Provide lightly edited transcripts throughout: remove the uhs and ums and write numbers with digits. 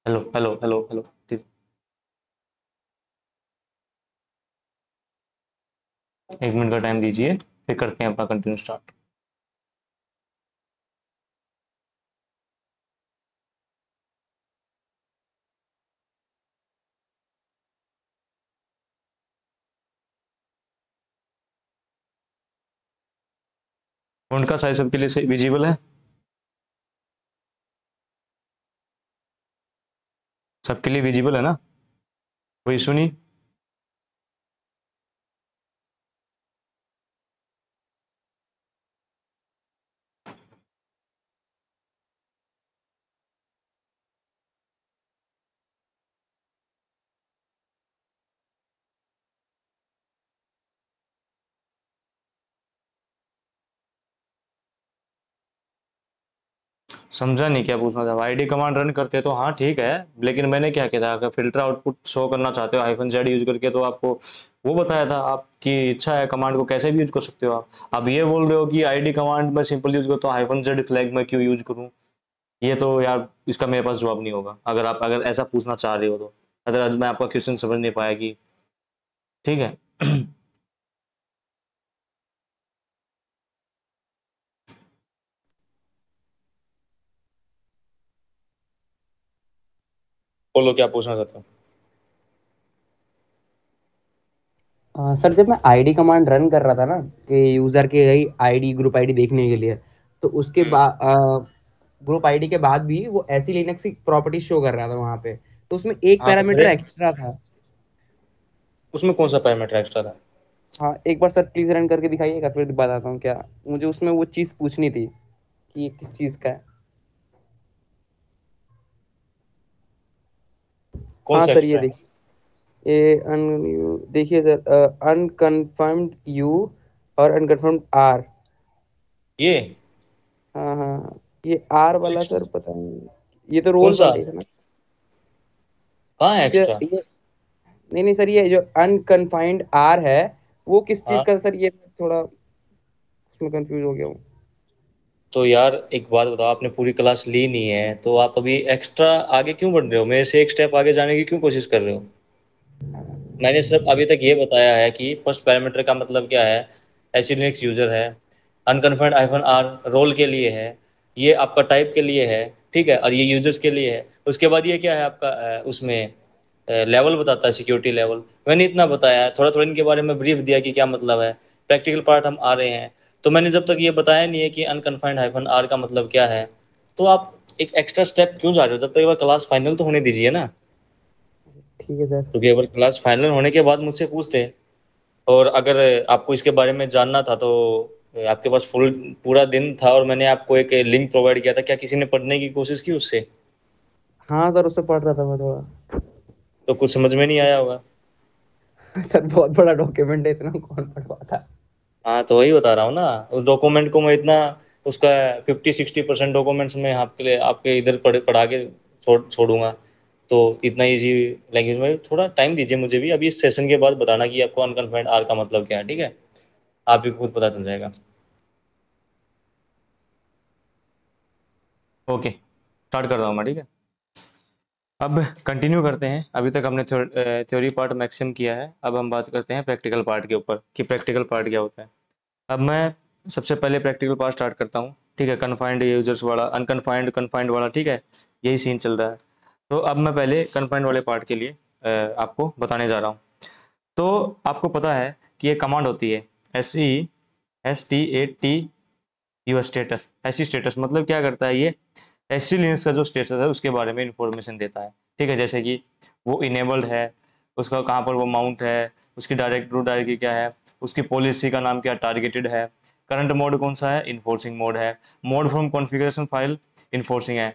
Hello hello hello hello. ठीक। 1 minute का time दीजिए, फिर करते हैं अपना कंटिन्यू स्टार्ट। फ़ॉन्ट का साइज सबके लिए विजिबल है? सबके लिए विजिबल है ना? कोई इशू नहीं? समझा नहीं क्या पूछना था। आईडी कमांड रन करते हैं तो हाँ ठीक है, लेकिन मैंने क्या किया था, अगर फिल्टर आउटपुट शो करना चाहते हो हाइफन जेड यूज करके तो आपको वो बताया था, आपकी इच्छा है, कमांड को कैसे भी यूज कर सकते हो आप। अब ये बोल रहे हो कि आईडी कमांड में सिंपल यूज करो तो हाइफन जेड फ्लैग में क्यों यूज करूँ? ये तो यार इसका मेरे पास जवाब नहीं होगा, अगर ऐसा पूछना चाह रहे हो तो। अदरवाइज मैं आपका क्वेश्चन समझ नहीं पाया कि ठीक है। बोलो क्या पूछना चाहते हो। सर जब मैं आईडी कमांड रन कर रहा था ना कि यूजर के आईडी ग्रुप आईडी देखने के लिए, तो उसके हम्म। बाद ग्रुप आईडी के बाद भी वो ऐसी लिनक्स की प्रॉपर्टी शो कर रहा था वहां पे। तो उसमें एक हाँ तो पैरामीटर फिर एक्स्ट्रा था। उसमें कौन सा पैरामीटर एक्स्ट्रा था? हाँ, एक बार सर प्लीज रन करके दिखाइएगा, फिर बताता हूँ क्या। मुझे उसमें वो चीज पूछनी थी कि ये किस चीज का है। कौन हाँ सा सर, ये एक्स्ट्रा है? देखिए। ये देखिए सर, अनकन्फर्म्ड यू और अनकन्फर्म्ड आर। ये हाँ हाँ हाँ। ये आर वाला सर पता नहीं, ये तो कौन रोल सा वाला ही था ना। कहाँ है ये एक्स्ट्रा? ये नहीं नहीं सर, ये जो अनकन्फाइंड आर है वो किस चीज हाँ का सर, ये थोड़ा उसमें कंफ्यूज हो गया हूँ। तो यार एक बात बताओ, आपने पूरी क्लास ली नहीं है तो आप अभी एक्स्ट्रा आगे क्यों बढ़ रहे हो, मेरे से एक स्टेप आगे जाने की क्यों कोशिश कर रहे हो? मैंने सिर्फ अभी तक ये बताया है कि फर्स्ट पैरामीटर का मतलब क्या है। ऐसी लिनक्स यूजर है। अनकन्फर्म्ड आइफन आर रोल के लिए है। ये आपका टाइप के लिए है। ठीक है, और ये यूजर्स के लिए है। उसके बाद ये क्या है आपका उसमें लेवल बताता है, सिक्योरिटी लेवल। मैंने इतना बताया है, थोड़ा थोड़ा इनके बारे में ब्रीफ दिया कि क्या मतलब है। प्रैक्टिकल पार्ट हम आ रहे हैं। तो मैंने जब तक ये बताया नहीं है कि अनकन्फर्म्ड हाइफन आर का मतलब क्या है, तो आप एक एक्स्ट्रा स्टेप क्यों जा रहे हो? जब तक एक बार क्लास फाइनल तो होने दीजिए ना। ठीक है सर। क्योंकि एक बार क्लास फाइनल होने के बाद मुझसे पूछते। और अगर आपको इसके बारे में जानना था तो आपके पास फुल पूरा दिन था और मैंने आपको एक लिंक प्रोवाइड किया था, क्या किसी ने पढ़ने की कोशिश की उससे? हाँ सर, उससे पढ़ रहा था मैं थोड़ा। तो कुछ समझ में नहीं आया होगा। सर बहुत बड़ा डॉक्यूमेंट है, इतना कौन पढ़ पाता। हाँ तो वही बता रहा हूँ ना। उस डॉक्यूमेंट को मैं इतना उसका 50-60% डॉक्यूमेंट्स में आपके लिए आपके इधर पढ़ा के छोड़ूंगा। तो इतना इजी लैंग्वेज में थोड़ा टाइम दीजिए मुझे भी, अभी इस सेशन के बाद बताना कि आपको अनकन्फर्म्ड आर का मतलब क्या है, ठीक है? आप भी खुद पता चल जाएगा। ओके, स्टार्ट कर रहा हूँ मैं, ठीक है। अब कंटिन्यू करते हैं। अभी तक हमने थ्योरी पार्ट मैक्सिमम किया है, अब हम बात करते हैं प्रैक्टिकल पार्ट के ऊपर कि प्रैक्टिकल पार्ट क्या होता है। अब मैं सबसे पहले प्रैक्टिकल पार्ट स्टार्ट करता हूँ, ठीक है। कन्फाइंड यूजर्स वाला, अनकन्फाइंड, कन्फाइंड वाला, ठीक है। यही सीन चल रहा है। तो अब मैं पहले कन्फाइंड वाले पार्ट के लिए आपको बताने जा रहा हूँ। तो आपको पता है कि ये कमांड होती है SESTAT स्टेटस। ऐसी स्टेटस मतलब क्या करता है ये? एससी लिनक्स का जो स्टेटस है उसके बारे में इंफॉर्मेशन देता है, ठीक है। जैसे कि वो इनेबल्ड है, उसका कहाँ पर वो माउंट है, उसकी डायरेक्ट रूट डायरेक्टरी क्या है, उसकी पॉलिसी का नाम क्या, टारगेटेड है, करंट मोड कौन सा है, इन्फोर्सिंग मोड है, mode from configuration file, enforcing है।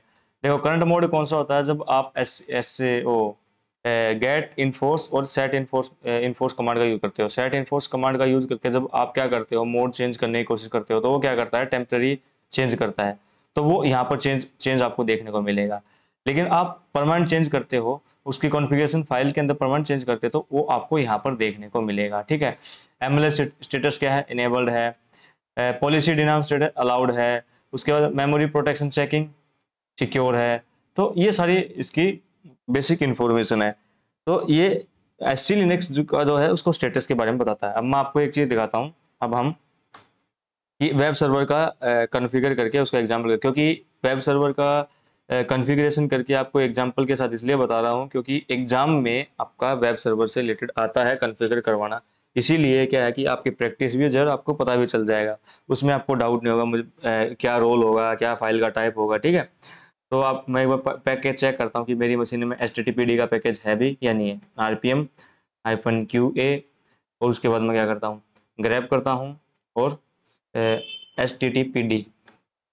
देखो करंट मोड कौन सा होता है, जब आप S S O get enforce और सेट इन्फोर्स इन्फोर्स कमांड का यूज करते हो। सेट इन्फोर्स कमांड का यूज करके जब आप क्या करते हो, मोड चेंज करने की कोशिश करते हो, तो वो क्या करता है, टेम्पररी चेंज करता है। तो वो यहाँ पर चेंज चेंज आपको देखने को मिलेगा। लेकिन आप परमानेंट चेंज करते हो, उसकी कॉन्फ़िगरेशन फाइल के अंदर परमानेंट चेंज करते हो, तो वो आपको यहाँ पर देखने को मिलेगा, ठीक है। एमएलएस स्टेटस क्या है, इनेबल्ड है। पॉलिसी डिनाम स्टेटस अलाउड है। उसके बाद मेमोरी प्रोटेक्शन चेकिंग सिक्योर है। तो ये सारी इसकी बेसिक इन्फॉर्मेशन है। तो ये एच लिनक्स का जो है उसको स्टेटस के बारे में बताता है। अब मैं आपको एक चीज़ दिखाता हूँ। अब हम कि वेब सर्वर का कॉन्फ़िगर करके उसका एग्जाम्पल, क्योंकि वेब सर्वर का कॉन्फ़िगरेशन करके आपको एग्जाम्पल के साथ इसलिए बता रहा हूँ क्योंकि एग्जाम में आपका वेब सर्वर से रिलेटेड आता है कॉन्फ़िगर करवाना। इसीलिए क्या है कि आपकी प्रैक्टिस भी हो जाए और आपको पता भी चल जाएगा, उसमें आपको डाउट नहीं होगा मुझे क्या रोल होगा, क्या फाइल का टाइप होगा। ठीक है, तो आप मैं एक बार पैकेज चेक करता हूँ कि मेरी मशीन में HTTPD का पैकेज है भी या नहीं है। RPM-QA, और उसके बाद मैं क्या करता हूँ, ग्रैब करता हूँ और HTTPD,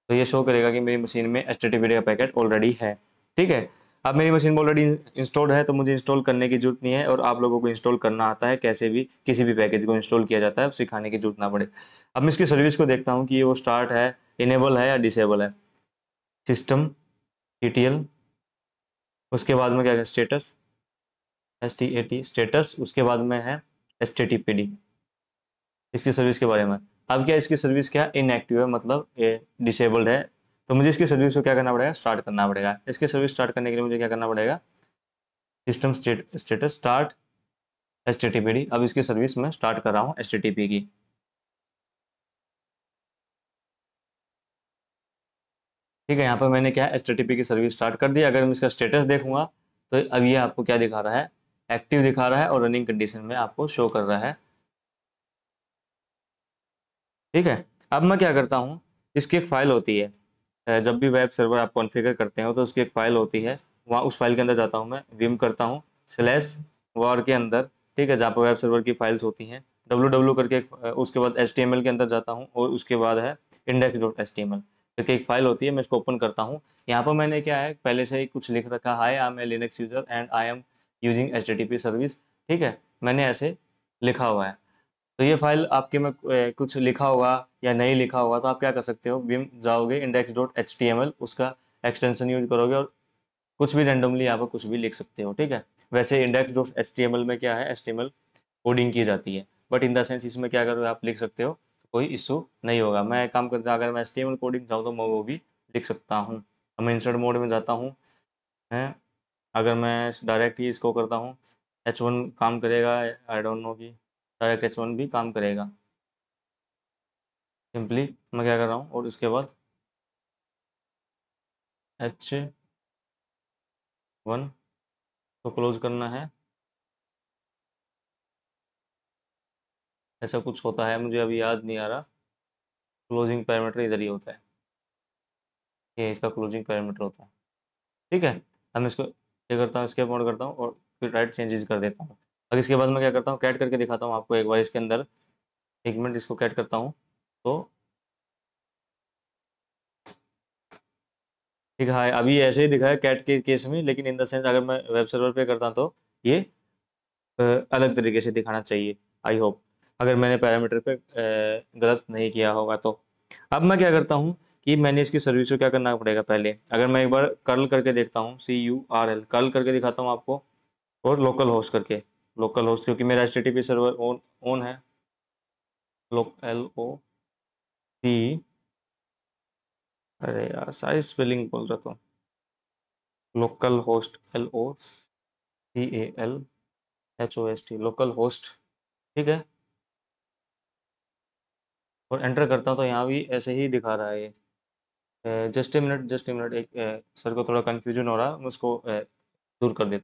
तो ये शो करेगा कि मेरी मशीन में HTTPD का पैकेट ऑलरेडी है। ठीक है, अब मेरी मशीन में ऑलरेडी इंस्टॉल्ड है तो मुझे इंस्टॉल करने की जरूरत नहीं है, और आप लोगों को इंस्टॉल करना आता है, कैसे भी किसी भी पैकेज को इंस्टॉल किया जाता है, सिखाने की जरूरत ना पड़े। अब मैं इसकी सर्विस को देखता हूँ कि वो स्टार्ट है, इनेबल है या डिसेबल है। सिस्टम TTL, उसके बाद में क्या है, स्टेटस STAT स्टेटस, उसके बाद में है HTTPD, इसकी सर्विस के बारे में। अब क्या इसकी सर्विस क्या इनएक्टिव है, मतलब ये डिसेबल्ड है, तो मुझे इसकी सर्विस को क्या करना पड़ेगा, स्टार्ट करना पड़ेगा। इसकी सर्विस स्टार्ट करने के लिए मुझे क्या करना पड़ेगा, सिस्टम स्टेटस स्टार्ट HTTPD। अब इसकी सर्विस मैं स्टार्ट कर रहा हूँ HTTP की। ठीक है, यहाँ पर मैंने क्या HTTP की सर्विस स्टार्ट कर दी। अगर मैं इसका स्टेटस देखूंगा तो अब ये आपको क्या दिखा रहा है, एक्टिव दिखा रहा है और रनिंग कंडीशन में आपको शो कर रहा है। ठीक है, अब मैं क्या करता हूँ, इसकी एक फाइल होती है, जब भी वेब सर्वर आप कॉन्फ़िगर करते हो तो उसकी एक फाइल होती है, वहाँ उस फाइल के अंदर जाता हूँ मैं, विम करता हूँ /var के अंदर। ठीक है, जहाँ पर वेब सर्वर की फाइल्स होती हैं, www करके उसके बाद HTML के अंदर जाता हूँ, और उसके बाद है index.html करके एक फाइल होती है, मैं इसको ओपन करता हूँ। यहाँ पर मैंने क्या है, पहले से ही कुछ लिख रखा है, I am a Linux user and I am using HTTP service. ठीक है, मैंने ऐसे लिखा हुआ है। तो ये फाइल आपके में कुछ लिखा होगा या नहीं लिखा होगा, तो आप क्या कर सकते हो, विम जाओगे index.html, उसका एक्सटेंशन यूज करोगे और कुछ भी रेंडमली यहाँ पर कुछ भी लिख सकते हो। ठीक है, वैसे index.html में क्या है, HTML कोडिंग की जाती है, बट इन द सेंस इसमें क्या करोगे, आप लिख सकते हो, तो कोई इशू नहीं होगा। मैं एक काम करता, अगर मैं HTML कोडिंग चाहूँ तो मैं वो भी लिख सकता हूँ। अब मैं इंसर्ट मोड में जाता हूँ, है, अगर मैं डायरेक्ट ही इसको करता हूँ, H1 काम करेगा, आई डोंट नो कि डायरेक्ट H1 भी काम करेगा। सिंपली मैं क्या कर रहा हूँ, और उसके बाद H1 को क्लोज करना है। ऐसा कुछ होता है, मुझे अभी याद नहीं आ रहा। क्लोजिंग पैरामीटर इधर ही होता है, ये इसका क्लोजिंग पैरामीटर होता है। ठीक है, अब मैं इसको क्या करता हूँ, स्केप मोड करता हूँ और फिर राइट चेंजेस कर देता हूँ। अब इसके बाद मैं क्या करता हूँ, कैट करके दिखाता हूँ आपको एक बार इसके अंदर। एक मिनट, इसको कैट करता हूँ तो ठीक है, अभी ऐसे ही दिखा है कैट के केस में, लेकिन इन द सेंस अगर मैं वेब सर्वर पे करता तो ये अलग तरीके से दिखाना चाहिए। आई होप अगर मैंने पैरामीटर पे गलत नहीं किया होगा तो। अब मैं क्या करता हूँ कि मैंने इसकी सर्विस को क्या करना पड़ेगा, पहले अगर मैं एक बार कर्ल करके देखता हूँ, CURL कर्ल करके दिखाता हूँ आपको, और लोकल होस्ट करके, लोकल होस्ट क्योंकि मेरा HTTP सर्वर ऑन ऑन है, LOC, अरे यार साइज स्पेलिंग बोल रहा था, local host LOCALHOST local host. ठीक है, और एंटर करता हूँ तो यहाँ भी ऐसे ही दिखा रहा है ये। Just a minute, just a minute, एक सर को थोड़ा कन्फ्यूजन हो रहा है, मैं उसको दूर कर देता हूँ।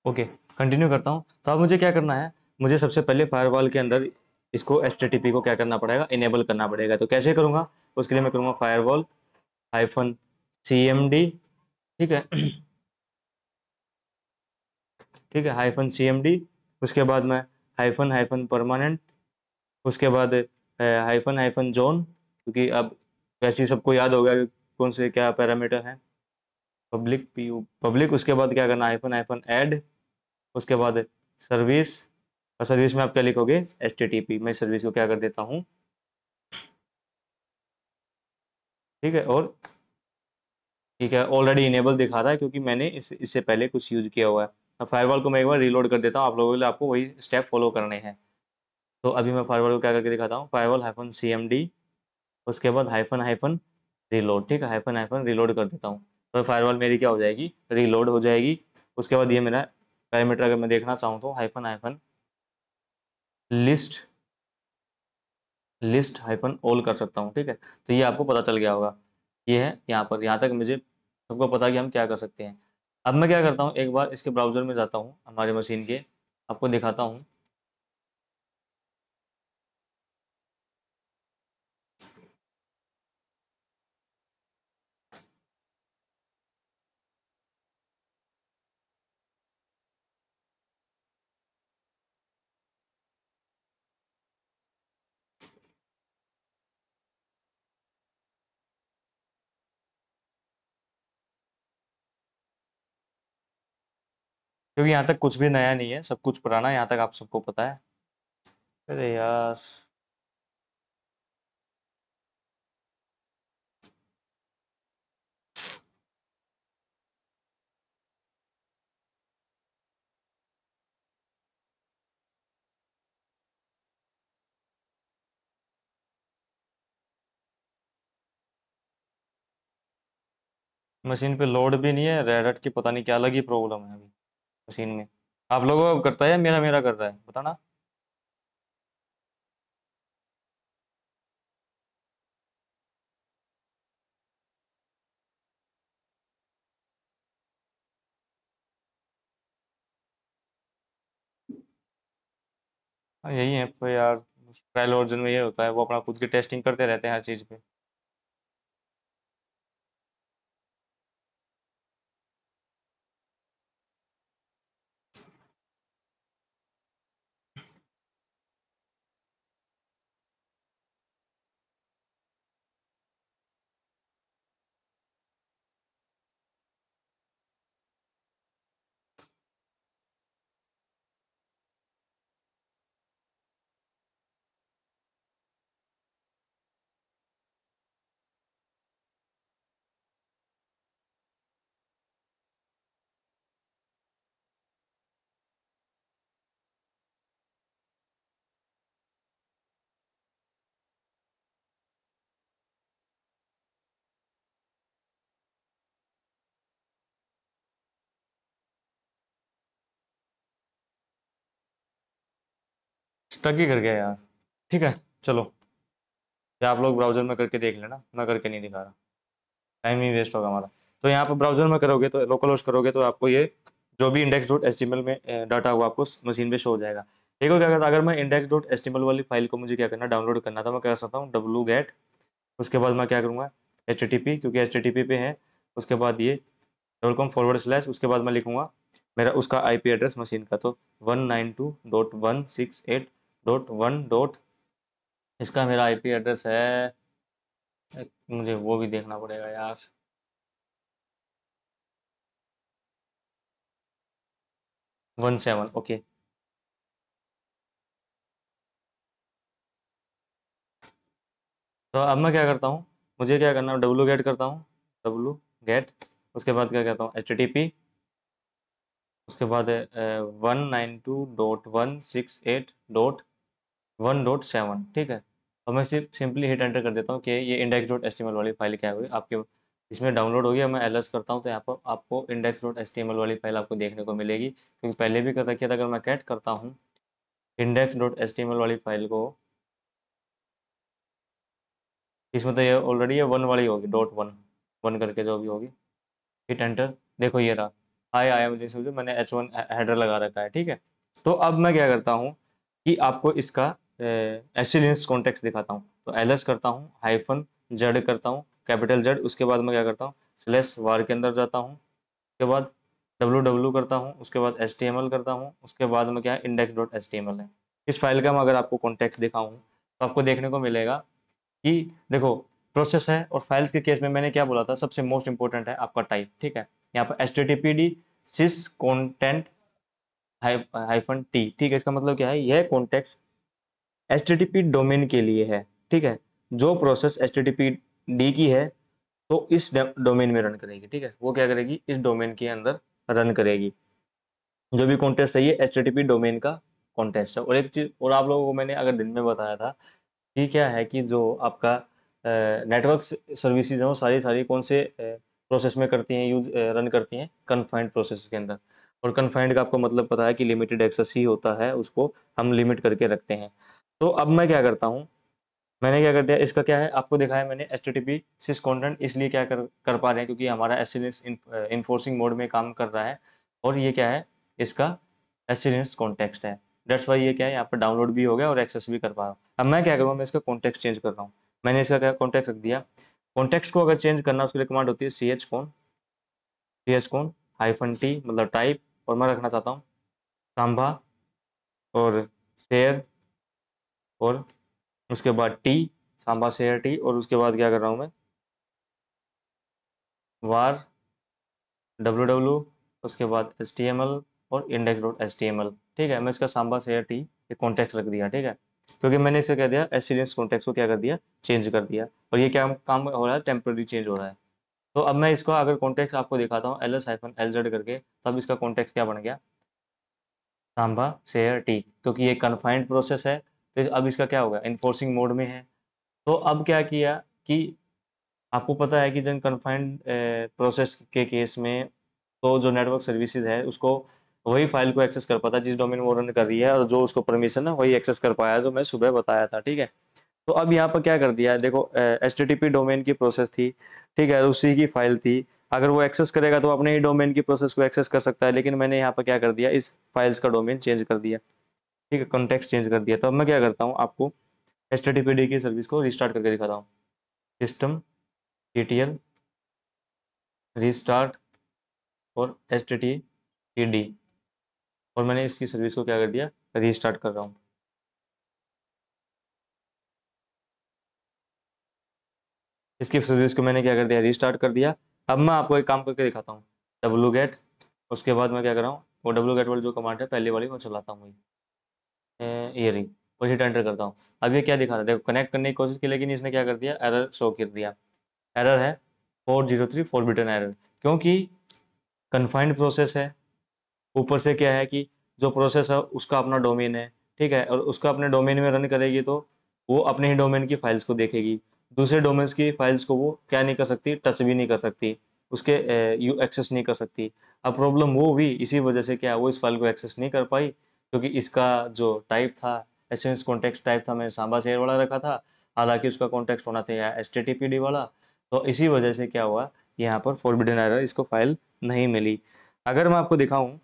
ओके, कंटिन्यू करता हूँ। तो अब मुझे क्या करना है, मुझे सबसे पहले फायरवॉल के अंदर इसको एचटीटीपी को क्या करना पड़ेगा, इनेबल करना पड़ेगा। तो कैसे करूँगा, उसके लिए मैं करूँगा फायरवॉल हाइफन CMD, ठीक है। ठीक है, हाइफन CMD, उसके बाद मैं हाइफन हाइफन परमानेंट, उसके बाद हाइफन हाइफन जोन, क्योंकि अब वैसे ही सबको याद होगा कि कौन से क्या पैरामीटर हैं, पब्लिक PU पब्लिक। उसके बाद क्या करना, हाइफन हाइफन ऐड, उसके बाद सर्विस, और सर्विस में आप क्या लिखोगे, HTTP। मैं सर्विस को क्या कर देता हूँ, ठीक है। और ठीक है, ऑलरेडी इनेबल दिखा रहा है क्योंकि मैंने इससे पहले कुछ यूज किया हुआ है। अब फायरवॉल को मैं एक बार रीलोड कर देता हूँ आप लोगों के लिए, आपको वही स्टेप फॉलो करने हैं। तो अभी मैं फायरवॉल को क्या करके दिखाता हूँ, फायरवॉल हाइफन CMD, उसके बाद हाइफन हाइफन रीलोड, ठीक है, हाइफन हाइफन रीलोड कर देता हूँ। तो फायरवॉल मेरी क्या हो जाएगी, रीलोड हो जाएगी। उसके बाद ये मेरा पैरामीटर अगर मैं देखना चाहूँ तो hyphen hyphen list, list hyphen all कर सकता हूँ, ठीक है। तो ये आपको पता चल गया होगा, ये है यहाँ पर, यहाँ तक मुझे सबको पता है कि हम क्या कर सकते हैं। अब मैं क्या करता हूँ, एक बार इसके ब्राउज़र में जाता हूँ हमारे मशीन के, आपको दिखाता हूँ। क्योंकि यहाँ तक कुछ भी नया नहीं है, सब कुछ पुराना है, यहाँ तक आप सबको पता है। अरे यार, मशीन पे लोड भी नहीं है, रेड की पता नहीं क्या अलग ही प्रॉब्लम है अभी मशीन में। आप लोगों को करता है या मेरा मेरा कर रहा है, बताना। हाँ, यही है तो यार, ट्रायल वर्जन में ये होता है, वो अपना खुद की टेस्टिंग करते रहते हैं हर चीज़ पे। स्टक ही कर गया यार। ठीक है, चलो, या आप लोग ब्राउजर में करके देख लेना, मैं करके नहीं दिखा रहा, टाइम नहीं वेस्ट होगा हमारा। तो यहाँ पर ब्राउजर में करोगे तो लोकल होस्ट करोगे तो आपको ये जो भी इंडेक्स डॉट एच में डाटा हुआ आपको मशीन पे शो हो जाएगा। एक और क्या करता, अगर मैं इंडेक्स डॉट एच वाली फाइल को मुझे क्या करना, डाउनलोड करना था, मैं कर सकता हूँ wget। उसके बाद मैं क्या करूँगा, HTTP, क्योंकि HTTP पे है। उसके बाद ये $, उसके बाद मैं लिखूँगा मेरा उसका IP एड्रेस मशीन का, तो 192.168.1. इसका मेरा IP एड्रेस है, मुझे वो भी देखना पड़ेगा यार। 17, ओके। तो अब मैं क्या करता हूँ, मुझे क्या करना है, wget करता हूँ, wget। उसके बाद क्या कहता हूँ, HTTP। उसके बाद 192.168.1.7, ठीक है। और मैं सिर्फ सिंपली हिट एंटर कर देता हूँ कि ये index.html वाली फाइल क्या हुई आपके इसमें डाउनलोड होगी। मैं ls करता हूँ तो यहाँ पर आपको index.html वाली फाइल आपको देखने को मिलेगी, क्योंकि पहले भी कर रखी था। अगर मैं कैट करता हूँ index.html वाली फाइल को, इसमें तो ये ऑलरेडी ये वन वाली होगी, .1 1 करके जो भी होगी। हिट एंटर, देखो ये रहा। हाई आई एम समझो मैंने H1 हेडर लगा रखा है, ठीक है। तो अब मैं क्या करता हूँ कि आपको इसका एस्टिलियंस कॉन्टेक्स्ट दिखाता हूँ। तो एलएस करता हूँ, हाइफन जेड करता हूँ, कैपिटल जेड, उसके बाद मैं क्या करता हूँ स्लैश वार के अंदर जाता हूँ, उसके बाद डब्ल्यू डब्ल्यू करता हूँ, उसके बाद एच टी एम एल करता हूँ, उसके बाद में क्या है index dot H T M L है। इस फाइल का मैं अगर आपको कॉन्टेक्स्ट दिखाऊँ तो आपको देखने को मिलेगा कि देखो प्रोसेस है, और फाइल्स के केस में मैंने क्या बोला था, सबसे मोस्ट इंपॉर्टेंट है आपका टाइप, ठीक है। यहाँ पर H T T P D sys content hyphen T, ठीक है। इसका मतलब क्या है, यह context H T T P domain के लिए है, ठीक है। जो process H T T P D की है तो इस डोमेन में रन करेगी, ठीक है। वो क्या करेगी, इस डोमेन के अंदर रन करेगी। जो भी कॉन्टेस्ट है ये H T T P domain का कॉन्टेस्ट है। और एक चीज और आप लोगों को मैंने अगर दिन में बताया था कि क्या है कि जो आपका नेटवर्क सर्विसेज है वो सारी सारी कौन से प्रोसेस में करती हैं, यूज रन करती हैं कन्फाइंड प्रोसेस के अंदर। और कन्फाइंड का आपको मतलब पता है कि लिमिटेड एक्सेस ही होता है, उसको हम लिमिट करके रखते हैं। तो अब मैं क्या करता हूँ, मैंने क्या कर दिया, इसका क्या है आपको दिखाया मैंने एच टी टी पी सिस कॉन्टेंट, इसलिए क्या कर पा रहे हैं क्योंकि हमारा एस इन्फोर्सिंग मोड में काम कर रहा है। और ये क्या है, इसका एस कॉन्टेक्स्ट है। दैट्स वाई ये क्या है यहाँ पर डाउनलोड भी हो गया और एक्सेस भी कर पा रहा हूँ। अब मैं क्या करूँगा, मैं इसका कॉन्टेक्स्ट चेंज कर रहा हूँ। मैंने इसका क्या कॉन्टेक्स्ट रख दिया। कॉन्टेक्स्ट को अगर चेंज करना उसके लिए कमांड होती है C H con hyphen T, मतलब टाइप, और मैं रखना चाहता हूँ सांभा और शेयर, और उसके बाद टी, सांबा शेयर टी, और उसके बाद क्या कर रहा हूँ मैं वार डब्ल्यू डब्ल्यू, उसके बाद एच टी एम एल और index dot H T M L, ठीक है। मैं इसका सांबा शेयर टी ये कॉन्टेक्ट रख दिया, ठीक है। क्योंकि मैंने इसे कह दिया एसिडेंस कॉन्टेक्ट को क्या कर दिया, चेंज कर दिया। और ये क्या काम हो रहा है, टेम्पररी चेंज हो रहा है। तो अब मैं इसको अगर कॉन्टेक्ट आपको दिखाता हूँ L S hyphen L Z करके, तब इसका कॉन्टेक्ट क्या बन गया, सांबा शेयर टी, क्योंकि ये कन्फाइंड प्रोसेस है। तो अब इसका क्या होगा, इन्फोर्सिंग मोड में है। तो अब क्या किया कि आपको पता है कि जन कन्फाइंड प्रोसेस के केस में तो जो नेटवर्क सर्विसेज है उसको वही फाइल को एक्सेस कर पाता है जिस डोमेन में वो रन कर रही है, और जो उसको परमिशन है वही एक्सेस कर पाया, जो मैं सुबह बताया था, ठीक है। तो अब यहाँ पर क्या कर दिया है, देखो H T T P domain की प्रोसेस थी, ठीक है, उसी की फाइल थी। अगर वो एक्सेस करेगा तो अपने ही डोमेन की प्रोसेस को एक्सेस कर सकता है, लेकिन मैंने यहाँ पर क्या कर दिया, इस फाइल्स का डोमेन चेंज कर दिया, ठीक है, कॉन्टेक्स्ट चेंज कर दिया। तो अब मैं क्या करता हूँ, आपको H T T P D की सर्विस को रिस्टार्ट करके दिखाता हूँ। सिस्टम टीटीएल रीस्टार्ट और H T T P D, और मैंने इसकी सर्विस को क्या कर दिया, रीस्टार्ट कर रहा हूँ। इसकी सर्विस को मैंने क्या कर दिया, रीस्टार्ट कर दिया। अब मैं आपको एक काम करके दिखाता हूँ, डब्लू गेट, उसके बाद मैं क्या कर रहा हूँ, वो डब्लू गेट वाली जो कमांड है पहले वाली मैं चलाता हूँ, ये रही, और हिट एंटर करता हूँ। अब ये क्या दिखा रहा है, देखो कनेक्ट करने की कोशिश की लेकिन इसने क्या कर दिया, एरर शो कर दिया। एरर है 403 फॉरबिडन एरर, क्योंकि कन्फाइंड प्रोसेस है। ऊपर से क्या है कि जो प्रोसेस है उसका अपना डोमेन है, ठीक है, और उसका अपने डोमेन में रन करेगी तो वो अपने ही डोमेन की फाइल्स को देखेगी। दूसरे डोमेन्स की फाइल्स को वो क्या नहीं कर सकती, टच भी नहीं कर सकती, उसके यू एक्सेस नहीं कर सकती। अब प्रॉब्लम वो हुई इसी वजह से, क्या वो इस फाइल को एक्सेस नहीं कर पाई, क्योंकि इसका जो टाइप था एसएमएस कॉन्टेक्स्ट टाइप था, मैंने सांबा शेयर वाला रखा था, हालांकि उसका कॉन्टेक्स्ट होना था H T T P D वाला। तो इसी वजह से क्या हुआ, यहाँ पर फॉरबिडन एरर, इसको फाइल नहीं मिली। अगर मैं आपको दिखाऊं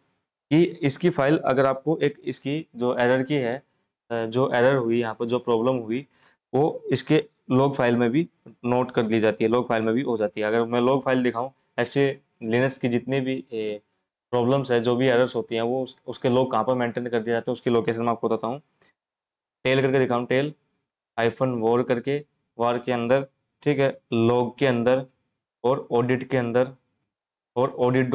कि इसकी फाइल, अगर आपको एक इसकी जो एरर की है, जो एरर हुई यहाँ पर, जो प्रॉब्लम हुई, वो इसके लॉग फाइल में भी नोट कर ली जाती है, लॉग फाइल में भी हो जाती है। अगर मैं लॉग फाइल दिखाऊं, ऐसे लिनक्स की जितनी भी प्रॉब्लम्स है, जो भी एरर्स होती हैं, वो उसके लॉग कहाँ पर मेंटेन कर दिया जाता है, उसकी लोकेशन मैं आपको बताता हूँ। टेल करके दिखाऊं, टेल हाइफन वॉर करके, वार के अंदर, ठीक है, लॉग के अंदर, और ऑडिट के अंदर, और ऑडिट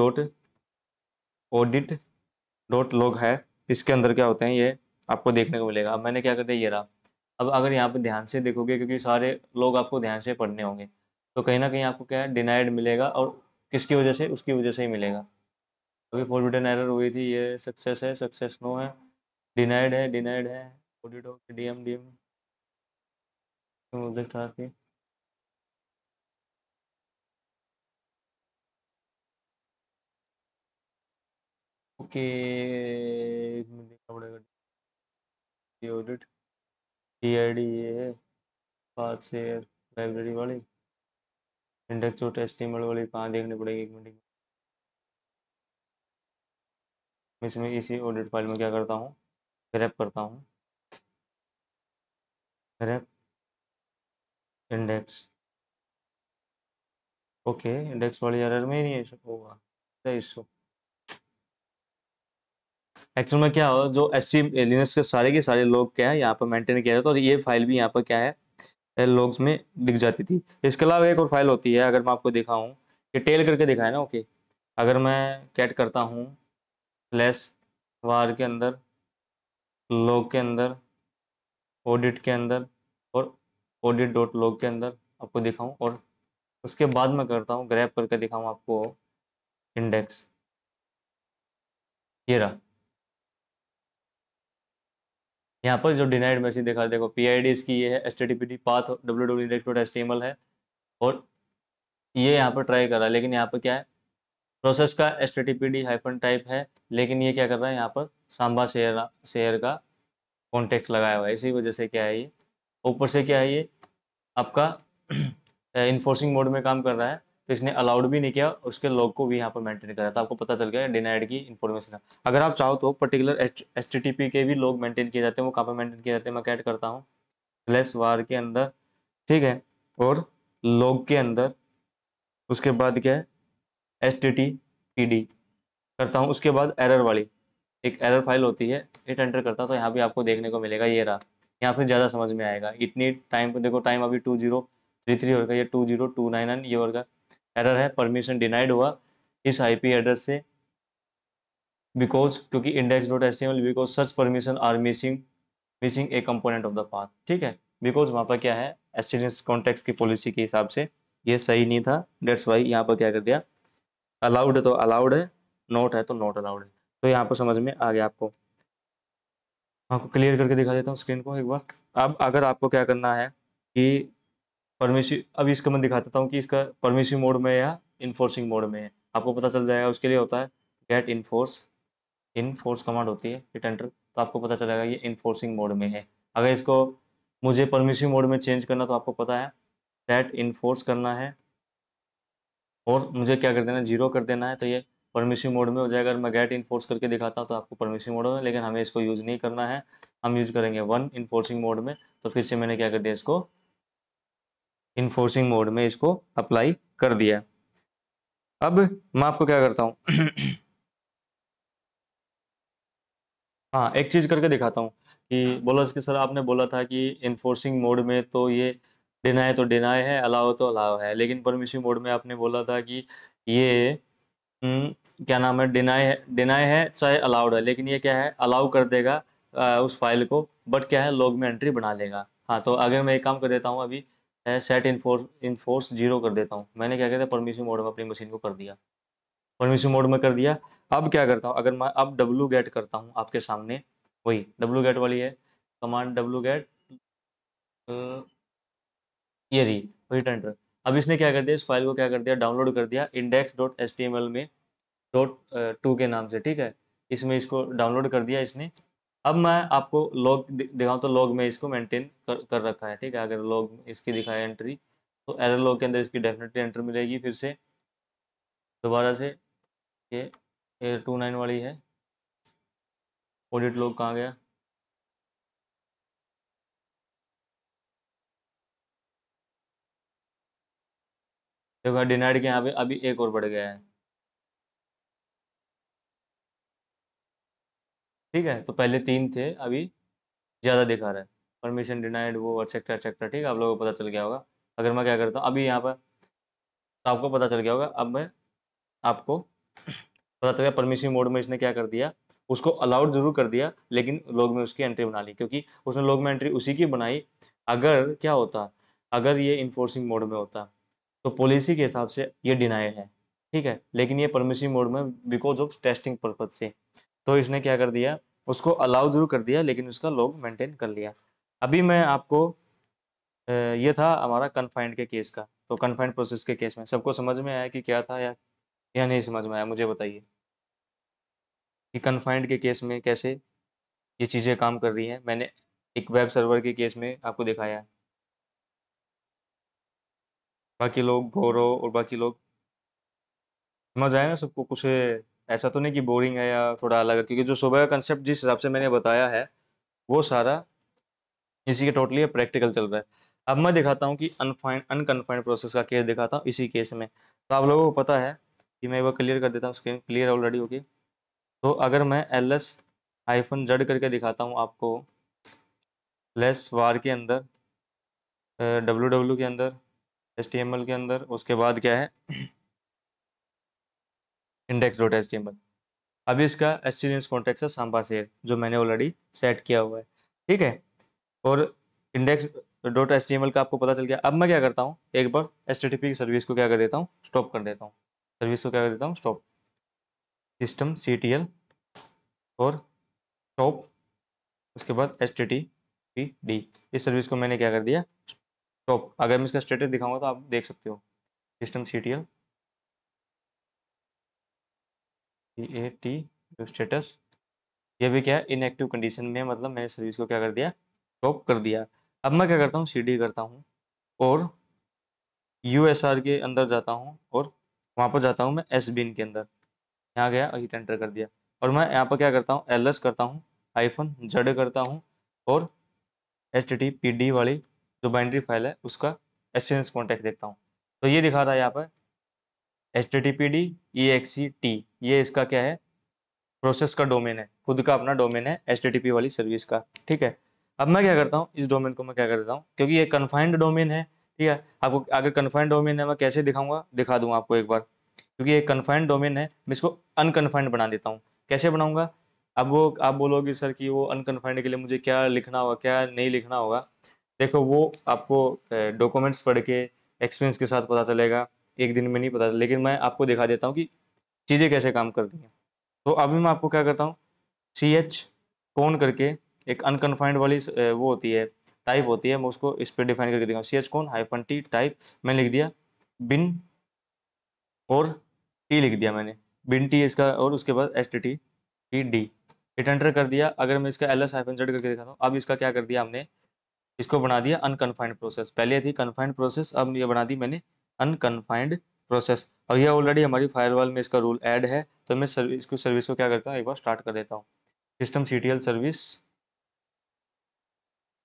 डॉट लॉग है, इसके अंदर क्या होते हैं ये आपको देखने को मिलेगा। अब मैंने क्या कर दिया, ये रहा। अब अगर यहाँ पे ध्यान से देखोगे, क्योंकि सारे लोग आपको ध्यान से पढ़ने होंगे, तो कहीं ना कहीं आपको क्या है, डिनाइड मिलेगा, और किसकी वजह से, उसकी वजह से ही मिलेगा। अभी फॉरबिडन एरर हुई थी, ये सक्सेस है, सक्सेस नो है, डिनाइड है, डिनाइड है, audit okay DM DM project आके, ओके, एक मिनट देखना पड़ेगा। ऑडिट टी आई डी ये है, पाथ से लाइब्रेरी वाली, इंडेक्स डॉट एचटीएमएल वाली कहाँ देखनी पड़ेगी, एक मिनट। इसमें इसी ऑडिट फाइल में क्या करता हूँ, ग्रैप करता हूँ, ग्रैप इंडेक्स। ओके, इंडेक्स वाली एरर में ही नहीं होगा इशू। एक्चुअल में क्या हो, जो एस सी लिनक्स के सारे लोग क्या है यहाँ पर मेंटेन किया जाता है, और ये फाइल भी यहाँ पर क्या है लॉग्स में दिख जाती थी। इसके अलावा एक और फाइल होती है, अगर मैं आपको दिखाऊं, ये टेल करके दिखाया ना। ओके, अगर मैं कैट करता हूँ स्लैश वार के अंदर, लॉग के अंदर, ऑडिट के अंदर, और ऑडिट डॉट लॉग के अंदर आपको दिखाऊं, और उसके बाद मैं करता हूँ ग्रैब करके दिखाऊं आपको इंडेक्स, ये रहा। यहाँ पर जो डिनाइड मैसेज दिखा, देखो पी आई डी इसकी ये है, H T T P D path www.index.html है, और ये यहाँ पर ट्राई कर रहा है, लेकिन यहाँ पर क्या है, प्रोसेस का H T T P D hyphen type है, लेकिन ये क्या कर रहा है यहाँ पर सांबा शेयर शेयर का कॉन्टेक्स्ट लगाया हुआ है, इसी वजह से क्या है ये, ऊपर से क्या है ये आपका इन्फोर्सिंग मोड में काम कर रहा है, तो इसने अलाउड भी नहीं किया, उसके लॉग को भी यहाँ पर मेंटेन करा, तो आपको पता चल गया डिनाइड की इन्फॉर्मेशन है। अगर आप चाहो तो particular H T T P के भी लॉग मेंटेन किए जाते हैं, वो कहाँ पर मेंटेन किए जाते हैं, मैं कैट करता हूँ स्लैश वार के अंदर, ठीक है, और लॉग के अंदर, उसके बाद क्या है H T T P D करता हूँ, उसके बाद एरर वाली एक एरर फाइल होती है, इट एंटर करता हूँ, तो यहाँ भी आपको देखने को मिलेगा, ये रहा। यहाँ पे ज़्यादा समझ में आएगा, इतनी टाइम पे देखो, टाइम अभी 2033 होगा, ये 20299 ये वर्ग एरर है, परमिशन डिनाइड हुआ इस आईपी एड्रेस से, बिकॉज क्योंकि index dot H T M L, because such permission are missing, missing a component of the path, ठीक है, बिकॉज वहाँ पर क्या है एसटीएनएस कॉन्टेक्स्ट की पॉलिसी के हिसाब से ये सही नहीं था, डेट्स वाई यहाँ पर क्या कर दिया, अलाउड है तो अलाउड है, नोट है तो नॉट अलाउड है, तो यहाँ पर समझ में आ गया आपको। आपको क्लियर करके दिखा देता हूँ स्क्रीन को एक बार। अब अगर आपको क्या करना है कि परमिशिव, अब इसका मैं दिखा देता हूँ कि इसका परमिशिव मोड में या इन्फोर्सिंग मोड में है, आपको पता चल जाएगा। उसके लिए होता है गेट इन्फोर्स, इन्फोर्स कमांड होती है, हिट एंटर, तो आपको पता चलेगा ये इन्फोर्सिंग मोड में है। अगर इसको मुझे परमिशिव मोड में चेंज करना, तो आपको पता है सेट इन्फोर्स करना है, और मुझे क्या कर देना है, जीरो कर देना है, तो ये परमिशिव मोड में हो जाएगा। अगर मैं गेट इन्फोर्स करके दिखाता हूँ तो आपको परमिशिव मोड में, लेकिन हमें इसको यूज़ नहीं करना है, हम यूज़ करेंगे वन इन्फोर्सिंग मोड में। तो फिर से मैंने क्या कर दिया, इसको इन्फोर्सिंग मोड में इसको अप्लाई कर दिया। अब मैं आपको क्या करता हूँ हाँ, एक चीज़ करके दिखाता हूँ कि बोला कि सर आपने बोला था कि इन्फोर्सिंग मोड में तो ये डिनाई तो डिनाई है, अलाउ तो अलाउ है, लेकिन परमिशिव मोड में आपने बोला था कि ये क्या नाम है, डिनाई है चाहे अलाउड है, लेकिन ये क्या है अलाउ कर देगा उस फाइल को, बट क्या है लॉग में एंट्री बना लेगा। हाँ, तो अगर मैं एक काम कर देता हूँ अभी, सेट इन्फोर्स जीरो कर देता हूँ, मैंने क्या कहते हैं परमिशन मोड में अपनी मशीन को कर दिया, परमिशन मोड में कर दिया। अब क्या करता हूँ, अगर मैं अब डब्लू गेट करता हूँ आपके सामने, वही डब्लू गेट वाली है कमांड, डब्लू गेट ये रही, वही टेंडर। अब इसने क्या कर दिया, इस फाइल को क्या कर दिया, डाउनलोड कर दिया index dot H T M L में डॉट टू के नाम से, ठीक है, इसमें इसको डाउनलोड कर दिया इसने। अब मैं आपको लॉग दिखाऊं, तो लॉग में इसको मेंटेन कर रखा है, ठीक है, अगर लॉग इसकी दिखाए एंट्री, तो एरर लॉग के अंदर इसकी डेफिनेटली एंट्री मिलेगी। फिर से दोबारा से ये 29 वाली है, ऑडिट लॉग कहाँ गया, देखो डिनाइड के यहाँ पे अभी एक और बढ़ गया है, ठीक है, तो पहले तीन थे, अभी ज़्यादा दिखा रहा है, परमिशन डिनाइड वो एक्सेट्रा एक्सेट्रा, ठीक है, आप लोगों को पता चल गया होगा। अगर मैं क्या करता हूँ अभी यहाँ पर, तो आपको पता चल गया होगा। अब मैं आपको पता चला परमिशन मोड में इसने क्या कर दिया, उसको अलाउड जरूर कर दिया, लेकिन लॉग में उसकी एंट्री बना ली, क्योंकि उसने लॉग में एंट्री उसी की बनाई। अगर क्या होता, अगर ये इन्फोर्सिंग मोड में होता, तो पॉलिसी के हिसाब से ये डिनाई है, ठीक है, लेकिन ये परमिशन मोड में बिकॉज ऑफ टेस्टिंग पर्पज से, तो इसने क्या कर दिया, उसको अलाउ जरूर कर दिया, लेकिन उसका लॉग मेंटेन कर लिया। अभी मैं आपको ये था हमारा कन्फाइंड के केस का, तो कन्फाइंड प्रोसेस के केस में सबको समझ में आया कि क्या था, या नहीं समझ में आया, मुझे बताइए कि कन्फाइंड के केस में कैसे ये चीज़ें काम कर रही हैं। मैंने एक वेब सर्वर के केस में आपको दिखाया है, बाकी लोग गौरव और बाकी लोग समझ आए ना सबको, कुछ ऐसा तो नहीं कि बोरिंग है या थोड़ा अलग है, क्योंकि जो सुबह का कंसेप्ट जिस हिसाब से मैंने बताया है वो सारा इसी के टोटली प्रैक्टिकल चल रहा है। अब मैं दिखाता हूँ कि अनफाइंड अनकन्फाइंड प्रोसेस का केस दिखाता हूँ इसी केस में। तो आप लोगों को पता है कि मैं एक बार क्लियर कर देता हूँ, स्क्रीन क्लियर ऑलरेडी होगी। तो अगर मैं ls-z करके दिखाता हूँ आपको लेस वार के अंदर, ww के अंदर, html के अंदर, उसके बाद क्या है index.html। अभी इसका एचटीएमएल कॉन्टेक्स्ट है सांबा शेर जो मैंने ऑलरेडी सेट किया हुआ है, ठीक है। और index.html का आपको पता चल गया। अब मैं क्या करता हूँ, एक बार http की सर्विस को क्या कर देता हूँ, स्टॉप कर देता हूँ। सर्विस को क्या कर देता हूँ, स्टॉप, सिस्टम ctl और स्टॉप, उसके बाद httpd। इस सर्विस को मैंने क्या कर दिया, स्टॉप। अगर मैं इसका स्टेटस दिखाऊंगा तो आप देख सकते हो, सिस्टम ctl स्टेटस, ये भी क्या है, इनएक्टिव कंडीशन में, मतलब मैंने सर्विस को क्या कर दिया, स्टॉप कर दिया। अब मैं क्या करता हूँ, cd करता हूँ और यूएसआर के अंदर जाता हूँ और वहाँ पर जाता हूँ मैं एसबिन के अंदर, यहाँ गया, हिट एंटर कर दिया। और मैं यहाँ पर क्या करता हूँ, ls करता हूँ, -z करता हूँ और httpd वाली जो बाइनरी फाइल है उसका एचटीएमएल कॉन्टेक्ट देखता हूँ। तो ये दिखा रहा है यहाँ पर httpd ext, ये इसका क्या है, प्रोसेस का डोमेन है, खुद का अपना डोमेन है एचटीटीपी वाली सर्विस का, ठीक है। अब मैं क्या करता हूँ, इस डोमेन को मैं क्या कर देता हूँ, क्योंकि ये कन्फाइंड डोमेन है, ठीक है। आपको अगर कन्फाइंड डोमेन है मैं कैसे दिखाऊंगा, दिखा दूंगा आपको एक बार। क्योंकि ये कन्फाइंड डोमेन है, मैं इसको अनकन्फाइंड बना देता हूँ। कैसे बनाऊंगा, अब वो आप बोलोगे सर कि वो अनकन्फाइंड के लिए मुझे क्या लिखना होगा, क्या नहीं लिखना होगा। देखो वो आपको डॉक्यूमेंट्स पढ़ के एक्सपीरियंस के साथ पता चलेगा, एक दिन में नहीं पता, लेकिन मैं आपको दिखा देता हूँ कि चीज़ें कैसे काम करती हैं। तो अभी मैं आपको क्या करता हूँ, सी एच कौन करके एक अनकन्फाइंड वाली वो होती है, टाइप होती है, मैं उसको इस पर डिफाइन करके दिखाऊँ, सी एच कौन -t टाइप, मैंने लिख दिया बिन और टी लिख दिया मैंने, बिन टी इसका, और उसके बाद H T T P D, hit enter कर दिया। अगर मैं इसका ls-z करके दिखाता हूँ, अब इसका क्या कर दिया हमने, इसको बना दिया अनकन्फाइंड प्रोसेस। पहले थी कन्फाइंड प्रोसेस, अब ये बना दी मैंने अनकन्फाइंड प्रोसेस। और ये ऑलरेडी हमारी फायरवॉल में इसका रूल ऐड है। तो मैं सर्विस को क्या करता हूँ, एक बार स्टार्ट कर देता हूँ, सिस्टम ctl सर्विस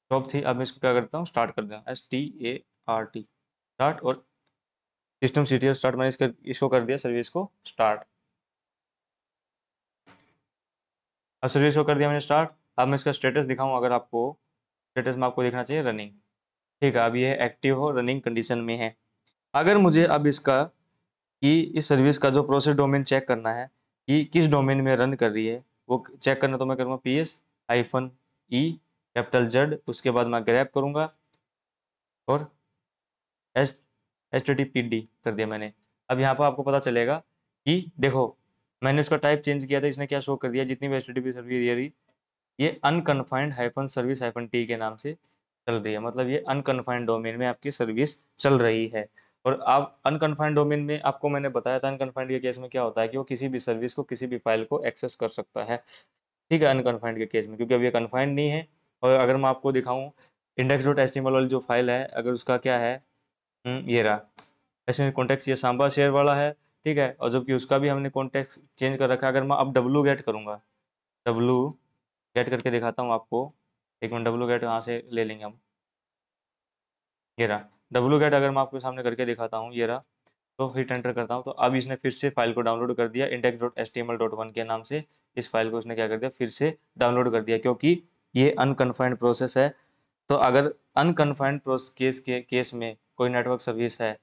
स्टॉप थी, अब मैं इसको क्या करता हूँ, स्टार्ट कर देता हूँ, START स्टार्ट, और सिस्टम ctl स्टार्ट, मैंने इसको कर दिया सर्विस को स्टार्ट। अब सर्विस को कर दिया मैंने स्टार्ट। अब मैं इसका स्टेटस दिखाऊँ, अगर आपको स्टेटस में आपको देखना चाहिए रनिंग, ठीक है। अब ये एक्टिव हो, रनिंग कंडीशन में है। अगर मुझे अब इसका कि इस सर्विस का जो प्रोसेस डोमेन चेक करना है कि किस डोमेन में रन कर रही है, वो चेक करना, तो मैं करूँगा PS-E उसके बाद मैं ग्रैब करूँगा और HTTPD कर दिया मैंने। अब यहाँ पर आपको पता चलेगा कि देखो मैंने उसका टाइप चेंज किया था, इसने क्या शो कर दिया, जितनी भी HTTP सर्विस ये थी, ये अनकन्फाइंड -सर्विस -t के नाम से चल रही है। मतलब ये अनकन्फाइंड डोमेन में आपकी सर्विस चल रही है। और आप अनकन्फाइंड डोमेन में, आपको मैंने बताया था अनकन्फाइंड के केस में क्या होता है कि वो किसी भी सर्विस को, किसी भी फाइल को एक्सेस कर सकता है, ठीक है, अनकन्फाइंड के केस में, क्योंकि अब ये कन्फाइंड नहीं है। और अगर मैं आपको दिखाऊं index.html वाली जो फाइल है, अगर उसका क्या है, ये रहा ऐसे कॉन्टेक्स्ट, ये सांबा शेयर वाला है, ठीक है। और जबकि उसका भी हमने कॉन्टेक्स्ट चेंज कर रखा है। अगर मैं अब डब्लू गेट करूँगा, डब्लू गेट करके दिखाता हूँ आपको, एक मिनट, डब्लू गेट यहाँ से ले लेंगे हम, ये रहा डब्लू गेट। अगर मैं आपके सामने करके दिखाता हूँ, ये रहा, तो हिट एंटर करता हूँ, तो अब इसने फिर से फाइल को डाउनलोड कर दिया, index.html.1 के नाम से इस फाइल को उसने क्या कर दिया, फिर से डाउनलोड कर दिया, क्योंकि ये अनकन्फाइंड प्रोसेस है। तो अगर अनकन्फाइंड केस में कोई नेटवर्क सर्विस है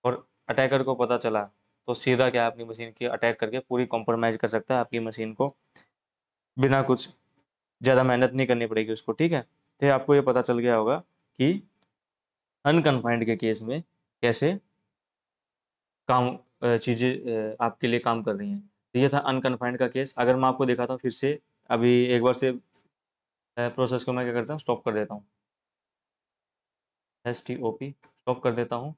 और अटैकर को पता चला, तो सीधा क्या है, अपनी मशीन की अटैक करके पूरी कॉम्प्रोमाइज़ कर सकता है आपकी मशीन को, बिना कुछ ज़्यादा मेहनत नहीं करनी पड़ेगी उसको, ठीक है। तो आपको ये पता चल गया होगा कि अनकन्फाइंड के केस में कैसे काम चीज़ें आपके लिए काम कर रही हैं। तो ये था अनकन्फाइंड का केस। अगर मैं आपको दिखाता हूँ फिर से, अभी एक बार से प्रोसेस को मैं क्या करता हूँ, स्टॉप कर देता हूँ, STOP स्टॉप कर देता हूँ।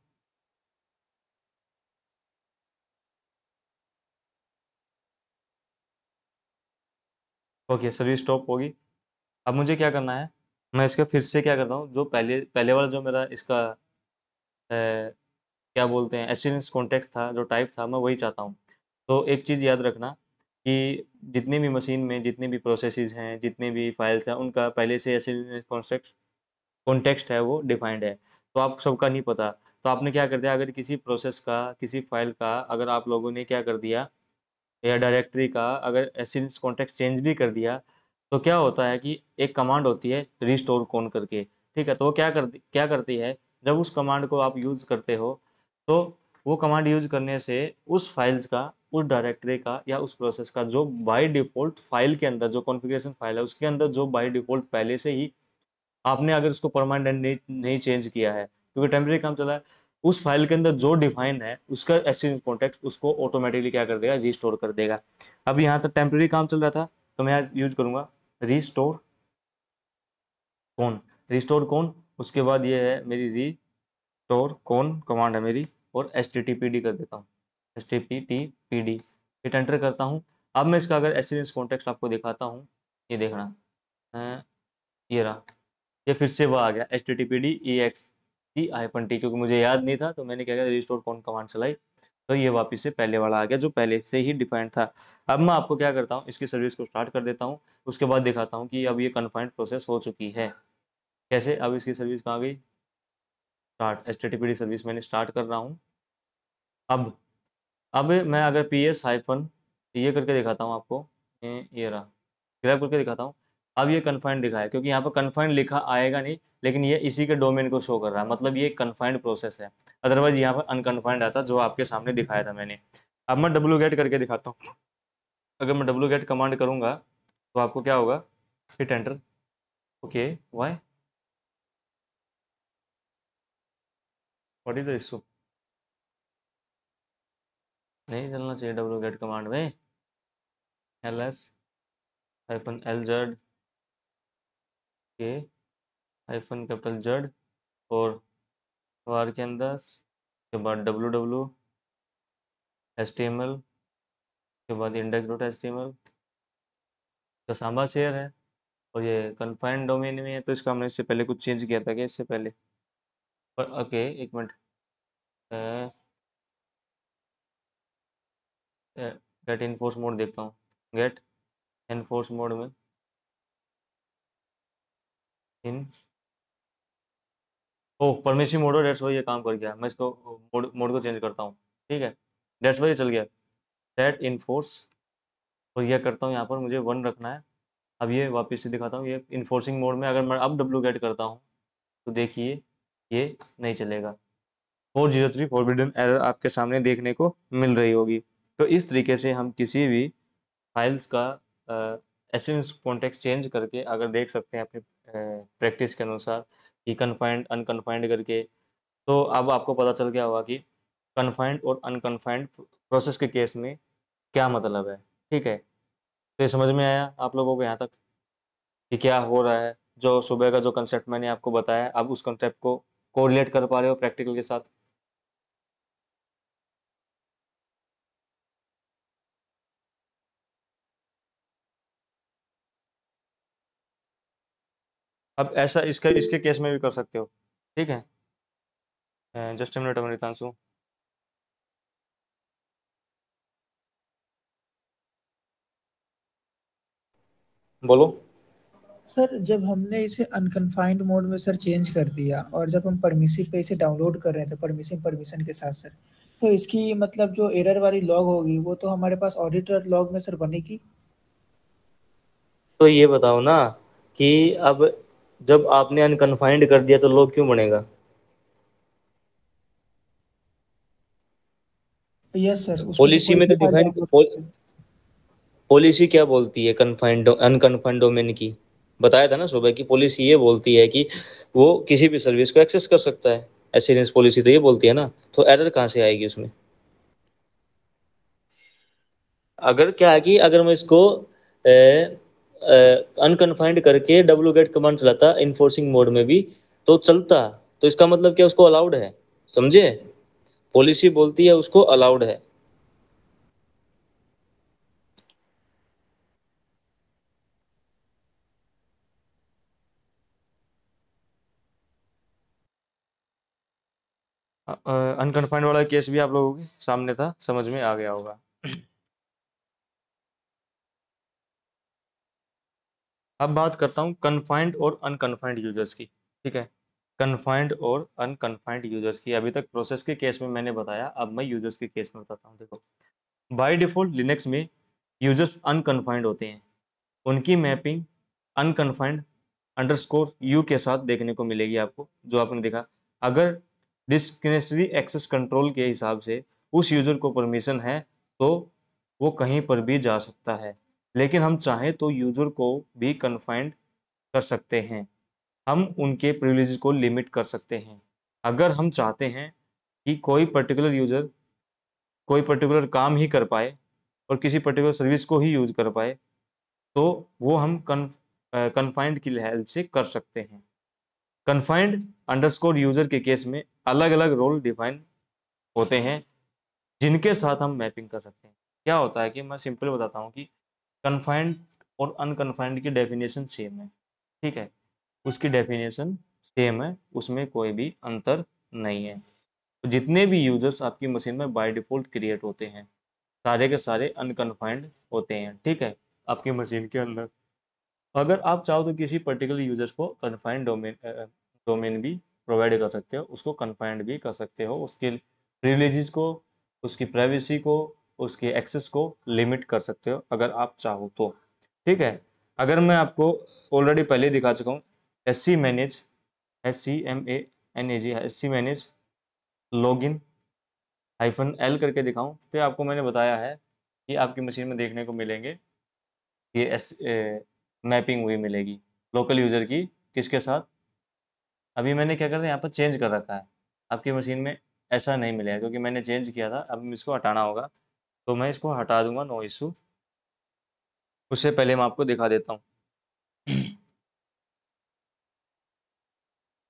ओके, सर्विस स्टॉप होगी। अब मुझे क्या करना है, मैं इसका फिर से क्या करता हूँ, जो पहले पहले वाला जो मेरा इसका क्या बोलते हैं एचटीएमएल कॉन्टेक्स्ट था, जो टाइप था, मैं वही चाहता हूँ। तो एक चीज़ याद रखना कि जितनी भी मशीन में जितनी भी प्रोसेसेस हैं, जितनी भी फाइल्स हैं, उनका पहले से ऐसे कॉन्टेक्स्ट है वो डिफाइंड है। तो आप सबका नहीं पता, तो आपने क्या कर दिया, अगर किसी प्रोसेस का, किसी फाइल का अगर आप लोगों ने क्या कर दिया, या डायरेक्टरी का अगर एसिड कॉन्टेक्स्ट चेंज भी कर दिया, तो क्या होता है कि एक कमांड होती है रिस्टोर कौन करके। ठीक है, तो वो क्या करती है, जब उस कमांड को आप यूज़ करते हो, तो वो कमांड यूज करने से उस फाइल्स का, उस डायरेक्टरी का या उस प्रोसेस का जो बाय डिफ़ॉल्ट फाइल के अंदर जो कॉन्फ़िगरेशन फाइल है उसके अंदर जो बाय डिफ़ॉल्ट पहले से ही आपने अगर उसको परमानेंट नहीं चेंज किया है, क्योंकि टेम्परेरी काम चला है, उस फाइल के अंदर जो डिफाइन है उसका एसक्यूएल कॉन्टेक्स्ट उसको ऑटोमेटिकली क्या कर देगा, रिस्टोर कर देगा। अब यहाँ तक टेम्परेरी काम चल रहा था, तो मैं आज यूज करूंगा रिस्टोर कौन। रिस्टोर कौन, उसके बाद ये है मेरी रिस्टोर कौन कमांड है मेरी, और H T T P D कर देता हूँ, H T P T P D, hit enter करता हूँ। अब मैं इसका अगर एसक्यूएल कॉन्टेक्स्ट आपको दिखाता हूँ, ये देखना, ये रहा, ये फिर से वो आ गया H T T P D E x T hyphen T, क्योंकि मुझे याद नहीं था तो मैंने क्या किया, रिस्टोर कौन कमांड चलाई, तो ये वापस से पहले वाला आ गया जो पहले से ही डिफाइंड था। अब मैं आपको क्या करता हूँ, इसकी सर्विस को स्टार्ट कर देता हूँ, उसके बाद दिखाता हूँ कि अब ये कन्फाइंड प्रोसेस हो चुकी है। कैसे, अब इसकी सर्विस कहाँ गई, start H T T P D service मैंने स्टार्ट कर रहा हूँ। अब मैं अगर पी एस हाइफन ये करके दिखाता हूँ आपको, ये रहा, ग्रैब करके दिखाता हूँ। अब ये कन्फाइंड दिखा है, क्योंकि यहाँ पर कन्फाइंड लिखा आएगा नहीं, लेकिन ये इसी के डोमेन को शो कर रहा है, मतलब ये कन्फाइंड प्रोसेस है। अदरवाइज यहाँ पर अनकन्फाइंड आता जो आपके सामने दिखाया था मैंने। अब मैं डब्ल्यू गेट करके दिखाता हूँ। अगर मैं डब्ल्यू गेट कमांड करूँगा तो आपको क्या होगा, hit enter, okay, why, what is the issue, नहीं चलना चाहिए डब्ल्यू गेट कमांड में, L S hyphen L Z के हाइफन कैपिटल जेड, और वार के अंदर के बाद W W H T M L के बाद index dot H T M L का सांबा शेयर है, और ये कन्फाइंड डोमेन में है, तो इसका हमने इससे पहले कुछ चेंज किया था क्या इससे पहले, पर ओके एक मिनट, गेट इनफोर्स मोड देखता हूँ, गेट इनफोर्स मोड में इन, ओह परमिसिव मोड है, डेट्स वाई ये काम कर गया, मैं इसको मोड मोड को चेंज करता हूँ। ठीक है, डेट्स वाई चल गया, सेट इनफोर्स, और यह करता हूँ यहाँ पर मुझे 1 रखना है। अब ये वापस से दिखाता हूँ, ये इन्फोर्सिंग मोड में अगर मैं अब डब्ल्यू गेट करता हूँ तो देखिए ये नहीं चलेगा, 403 फॉरबिडन एरर आपके सामने देखने को मिल रही होगी। तो इस तरीके से हम किसी भी फाइल्स का एसेंस कॉन्टेक्स्ट चेंज करके अगर देख सकते हैं अपनी प्रैक्टिस के अनुसार कि कन्फाइंड अनकन्फाइंड करके, तो अब आपको पता चल गया होगा कि कन्फाइंड और अनकन्फाइंड प्रोसेस के केस में क्या मतलब है। ठीक है, तो ये समझ में आया आप लोगों को यहाँ तक कि क्या हो रहा है, जो सुबह का जो कंसेप्ट मैंने आपको बताया, आप उस कंसेप्ट को कोरिलेट कर पा रहे हो प्रैक्टिकल के साथ। अब ऐसा इसका इसके केस में भी कर सकते हो। ठीक है, जस्ट मिनट अमृतांशु, बोलो। सर जब हमने इसे अनकन्फाइंड मोड में सर चेंज कर दिया और जब हम परमिसिव पे इसे डाउनलोड कर रहे थे परमिसिव परमिशन के साथ सर, तो इसकी मतलब जो एरर वाली लॉग होगी वो तो हमारे पास ऑडिटर लॉग में सर बनेगी। तो ये बताओ ना कि अब जब आपने अनकन्फाइंड कर दिया तो लॉग क्यों बनेगा। यस सर, उसमें तो पॉलिसी कोई में भी तो फाइल डिफाइन, डाउनलोड कर सकते। पॉलिसी क्या बोलती है कन्फाइंड अनकन्फाइंड डोमेन की, बताया था ना सुबह की पॉलिसी ये बोलती है कि वो किसी भी सर्विस को एक्सेस कर सकता है, एश्योरेंस पॉलिसी तो ये बोलती है ना, तो एरर कहाँ से आएगी उसमें। अगर क्या है कि अगर मैं इसको अनकन्फाइंड करके डब्ल्यू गेट कमांड चलाता इन्फोर्सिंग मोड में भी तो चलता, तो इसका मतलब क्या उसको अलाउड है, समझे, पॉलिसी बोलती है उसको अलाउड है। अनकन्फाइंड वाला केस भी आप लोगों के सामने था, समझ में आ गया होगा। अब बात करता हूँ कन्फाइंड और अनकन्फाइंड यूजर्स की। ठीक है, कन्फाइंड और अनकन्फाइंड यूजर्स की। अभी तक प्रोसेस के केस में मैंने बताया, अब मैं यूजर्स के केस में बताता हूँ। देखो, बाय डिफॉल्ट लिनक्स में यूजर्स अनकन्फाइंड होते हैं। उनकी मैपिंग अनकन्फाइंड अंडरस्कोर यू के साथ देखने को मिलेगी आपको, जो आपने देखा। अगर डिस्क्रिशनरी एक्सेस कंट्रोल के हिसाब से उस यूजर को परमिशन है तो वो कहीं पर भी जा सकता है, लेकिन हम चाहें तो यूजर को भी कन्फाइंड कर सकते हैं। हम उनके प्रिविलेज को लिमिट कर सकते हैं। अगर हम चाहते हैं कि कोई पर्टिकुलर यूजर कोई पर्टिकुलर काम ही कर पाए और किसी पर्टिकुलर सर्विस को ही यूज कर पाए, तो वो हम कन्फाइंड की हेल्प से कर सकते हैं। कन्फाइंड अंडरस्कोर यूजर के केस में अलग अलग रोल डिफाइन होते हैं जिनके साथ हम मैपिंग कर सकते हैं। क्या होता है कि मैं सिंपल बताता हूँ कि कन्फाइंड और अनकन्फाइंड की डेफिनेशन सेम है। ठीक है, उसकी डेफिनेशन सेम है, उसमें कोई भी अंतर नहीं है। तो जितने भी यूजर्स आपकी मशीन में बाय डिफॉल्ट क्रिएट होते हैं, सारे के सारे अनकन्फाइंड होते हैं। ठीक है, आपकी मशीन के अंदर अगर आप चाहो तो किसी पर्टिकुलर यूजर्स को कन्फाइंड डोमेन भी प्रोवाइड कर सकते हो, उसको कन्फाइंड भी कर सकते हो, उसके प्रिविलेजेस को, उसकी प्राइवेसी को, उसके एक्सेस को लिमिट कर सकते हो अगर आप चाहो तो। ठीक है, अगर मैं आपको ऑलरेडी पहले दिखा चुका हूँ SC manage, SC manage login -L करके दिखाऊं, तो आपको मैंने बताया है कि आपकी मशीन में देखने को मिलेंगे ये मैपिंग हुई मिलेगी लोकल यूजर की, किसके साथ। अभी मैंने क्या करता है, यहाँ पर चेंज कर रखा है। आपकी मशीन में ऐसा नहीं मिलेगा क्योंकि मैंने चेंज किया था। अब इसको हटाना होगा, तो मैं इसको हटा दूंगा, नो इशू। उससे पहले मैं आपको दिखा देता हूँ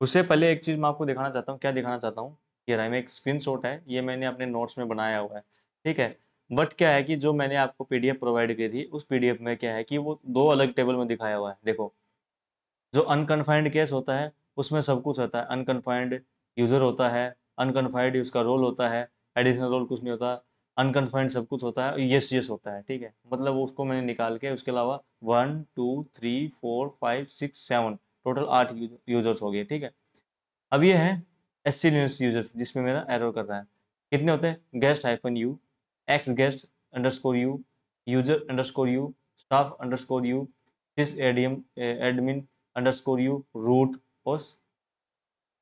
उससे पहले एक चीज़ मैं आपको दिखाना चाहता हूँ। क्या दिखाना चाहता हूँ, ये रहा, एक स्क्रीनशॉट है, ये मैंने अपने नोट्स में बनाया हुआ है। ठीक है, बट क्या है कि जो मैंने आपको PDF प्रोवाइड की थी, उस PDF में क्या है कि वो दो अलग टेबल में दिखाया हुआ है। देखो, जो अनकन्फाइंड केस होता है उसमें सब कुछ होता है। अनकन्फाइंड यूजर होता है, अनकन्फाइंड उसका रोल होता है, एडिशनल रोल कुछ नहीं होता, अनकन्फाइंड सब कुछ होता है, यस यस होता है। ठीक है, मतलब उसको मैंने निकाल के, उसके अलावा 1 2 3 4 5 6 7 टोटल 8 यूजर्स हो गए। ठीक है, अब ये है SC लिनक्स यूजर्स जिसमें मेरा एरर कर रहा है। कितने होते हैं, guest -u, X guest underscore U, user underscore U, staff underscore U, sys admin underscore U, root और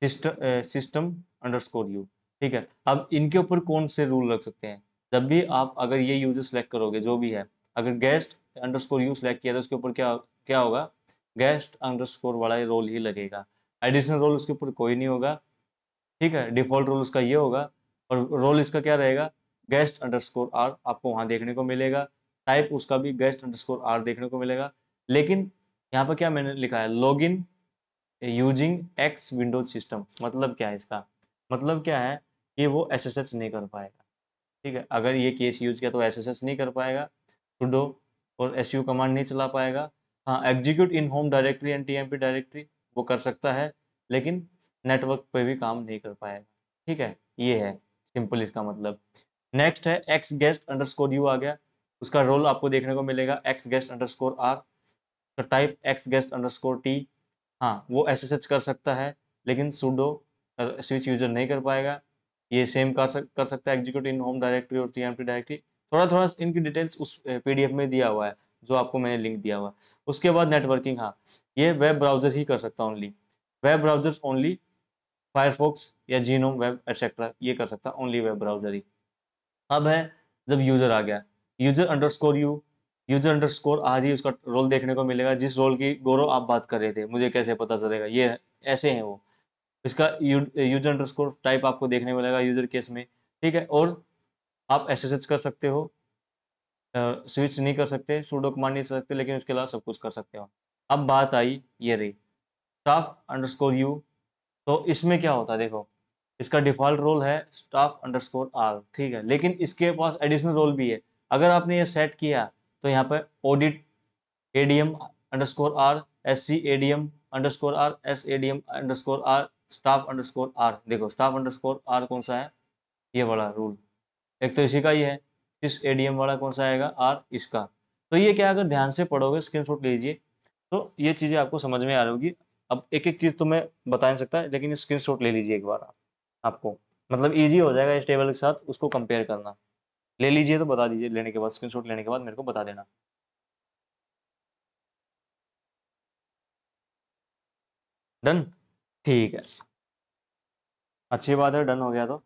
सिस्टम अंडरस्कोर यू। ठीक है, अब इनके ऊपर कौन से रूल रख सकते हैं। जब भी आप अगर ये यूजर सेलेक्ट करोगे, जो भी है, अगर गेस्ट अंडरस्कोर यू सेलेक्ट किया तो उसके ऊपर क्या क्या होगा, गेस्ट अंडरस्कोर वाला रोल ही लगेगा। एडिशनल रोल उसके ऊपर कोई नहीं होगा। ठीक है, डिफॉल्ट रोल उसका ये होगा, और रोल इसका क्या रहेगा, गेस्ट अंडरस्कोर आर आपको वहां देखने को मिलेगा। टाइप उसका भी गेस्ट अंडरस्कोर आर देखने को मिलेगा। लेकिन यहाँ पर क्या मैंने लिखा है, login using x Windows system. मतलब क्या है इसका, मतलब क्या है कि वो SSH नहीं कर पाएगा। ठीक है, अगर ये केस यूज किया तो SSH नहीं कर पाएगा, sudo और su कमांड नहीं चला पाएगा। हाँ, execute in home directory and TMP directory वो कर सकता है, लेकिन नेटवर्क पे भी काम नहीं कर पाएगा। ठीक है, ये है सिंपल इसका मतलब। नेक्स्ट है एक्स गेस्ट अंडरस्कोर यू आ गया, उसका रोल आपको देखने को मिलेगा X guest underscore R, type X guest underscore T. हाँ, वो SSH कर सकता है, लेकिन sudo स्विच यूजर नहीं कर पाएगा। ये सेम कर सकता है एग्जीक्यूट इन होम डायरेक्टरी और TMP डायरेक्टरी। थोड़ा थोड़ा इनकी डिटेल्स उस PDF में दिया हुआ है, जो आपको मैंने लिंक दिया हुआ है। उसके बाद नेटवर्किंग, हाँ, ये वेब ब्राउजर ही कर सकता है only, web browsers only, Firefox या जीनोम वेब एक्सेट्रा, ये कर सकता है ओनली वेब ब्राउजर ही। अब है जब यूजर आ गया, user underscore U, user underscore R ही उसका रोल देखने को मिलेगा। जिस रोल की गौरव आप बात कर रहे थे, मुझे कैसे पता चलेगा, ये ऐसे हैं वो। इसका यूजर अंडरस्कोर टाइप आपको देखने को मिलेगा यूजर केस में। ठीक है, और आप SSH कर सकते हो, स्विच नहीं कर सकते, sudo कमांड नहीं कर सकते, लेकिन उसके अलावा सब कुछ कर सकते हो। अब बात आई ये रही स्टाफ अंडरस्कोर यू। तो इसमें क्या होता है, देखो, इसका डिफॉल्ट रोल है स्टाफ अंडरस्कोर आर। ठीक है, लेकिन इसके पास एडिशनल रोल भी है। अगर आपने ये सेट किया तो यहाँ पर audit ADM underscore R, SC ADM underscore R, S ADM underscore R, staff underscore R. देखो, स्टाफ अंडरस्कोर आर कौन सा है, ये वाला रूल, एक तो इसी का ही है। इस ADM वाला कौन सा आएगा, आर, इसका। तो ये क्या, अगर ध्यान से पढ़ोगे, स्क्रीनशॉट लीजिए, तो ये चीज़ें आपको समझ में आ रही होगी। अब एक एक चीज़ तो मैं बता नहीं सकता, लेकिन स्क्रीनशॉट ले लीजिए एक बार आप, आपको मतलब इजी हो जाएगा इस टेबल के साथ उसको कंपेयर करना। ले लीजिए तो बता दीजिए, लेने के बाद स्क्रीनशॉट लेने के बाद मेरे को बता देना। डन, ठीक है, अच्छी बात है, डन हो गया तो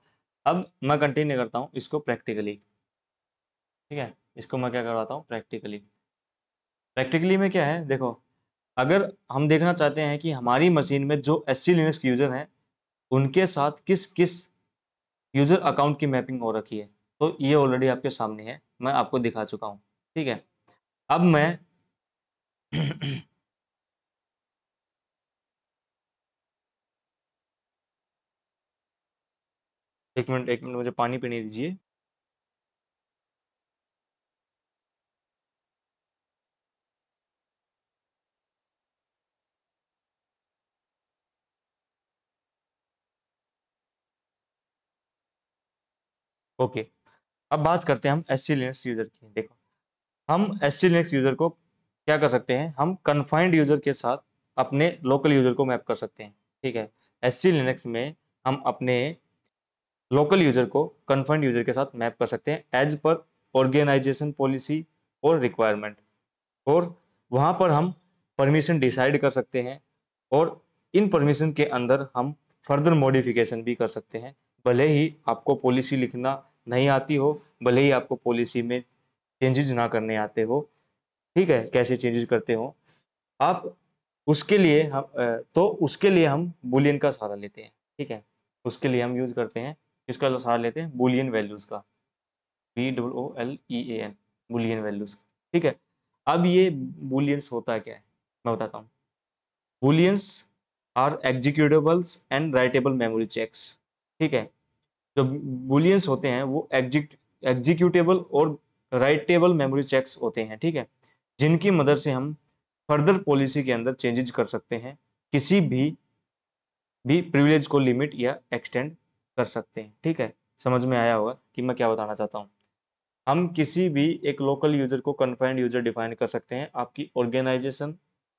अब मैं कंटिन्यू करता हूँ इसको प्रैक्टिकली। ठीक है, इसको मैं क्या करवाता हूँ प्रैक्टिकली। प्रैक्टिकली में क्या है देखो, अगर हम देखना चाहते हैं कि हमारी मशीन में जो एससी लिनक्स यूजर हैं उनके साथ किस किस यूजर अकाउंट की मैपिंग हो रखी है, तो ये ऑलरेडी आपके सामने है, मैं आपको दिखा चुका हूँ। ठीक है, अब मैं एक मिनट मुझे पानी पीने दीजिए। ओके, अब बात करते हैं हम एस सी लिनक्स यूजर की। देखो, हम एस सी लिनक्स यूजर को क्या कर सकते हैं, हम कन्फाइंड यूजर के साथ अपने लोकल यूजर को मैप कर सकते हैं। ठीक है, एस सी लिनक्स में हम अपने लोकल यूजर को कन्फाइंड यूजर के साथ मैप कर सकते हैं एज पर ऑर्गेनाइजेशन पॉलिसी और रिक्वायरमेंट, और वहाँ पर हम परमिशन डिसाइड कर सकते हैं, और इन परमिशन के अंदर हम फर्दर मॉडिफिकेशन भी कर सकते हैं। भले ही आपको पॉलिसी लिखना नहीं आती हो, भले ही आपको पॉलिसी में चेंजेस ना करने आते हो, ठीक है, कैसे चेंजेस करते हो आप, उसके लिए उसके लिए हम बुलियन का सहारा लेते हैं। ठीक है, उसके लिए हम यूज करते हैं, किसका सहारा लेते हैं, बुलियन वैल्यूज का, BOOLEAN, बुलियन वैल्यूज। ठीक है, अब ये बुलियंस होता क्या है मैं बताता हूँ। Booleans are executables and writable memory checks. ठीक है, जो बुलियंस होते हैं वो एग्जीक्यूटेबल और राइटेबल मेमोरी चेक्स होते हैं। ठीक है, जिनकी मदद से हम फर्दर पॉलिसी के अंदर चेंजेस कर सकते हैं, किसी भी प्रिविलेज को लिमिट या एक्सटेंड कर सकते हैं। ठीक है, समझ में आया होगा कि मैं क्या बताना चाहता हूँ। हम किसी भी एक लोकल यूजर को कन्फाइंड यूजर डिफाइन कर सकते हैं आपकी ऑर्गेनाइजेशन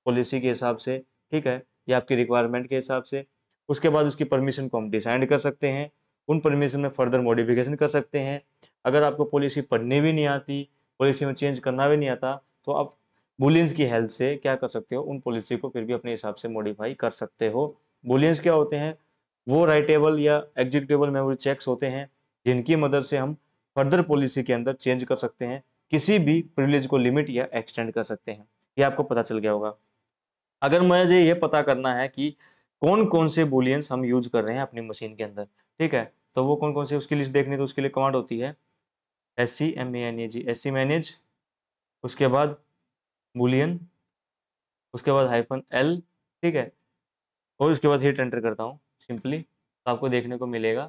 पॉलिसी के हिसाब से। ठीक है, या आपकी रिक्वायरमेंट के हिसाब से। उसके बाद उसकी परमिशन को हम डिसाइड कर सकते हैं, उन परमिशन में फर्दर मॉडिफिकेशन कर सकते हैं। अगर आपको पॉलिसी पढ़नी भी नहीं आती, पॉलिसी में चेंज करना भी नहीं आता, तो आप बुलियंस की हेल्प से क्या कर सकते हो, उन पॉलिसी को फिर भी अपने हिसाब से मॉडिफाई कर सकते हो। बुलियंस क्या होते हैं, वो राइटेबल या एग्जीक्यूटेबल मेमोरी चेक्स होते हैं जिनकी मदद से हम फर्दर पॉलिसी के अंदर चेंज कर सकते हैं, किसी भी प्रिविलेज को लिमिट या एक्सटेंड कर सकते हैं। ये आपको पता चल गया होगा। अगर मुझे ये पता करना है कि कौन कौन से बुलियंस हम यूज कर रहे हैं अपनी मशीन के अंदर, ठीक है, तो वो कौन कौन से उसकी लिस्ट देखनी, तो उसके लिए कमांड होती है SCMANAG, SC मैनेज, उसके बाद बुलियन, उसके बाद -L। ठीक है, और उसके बाद हिट एंटर करता हूँ सिंपली, तो आपको देखने को मिलेगा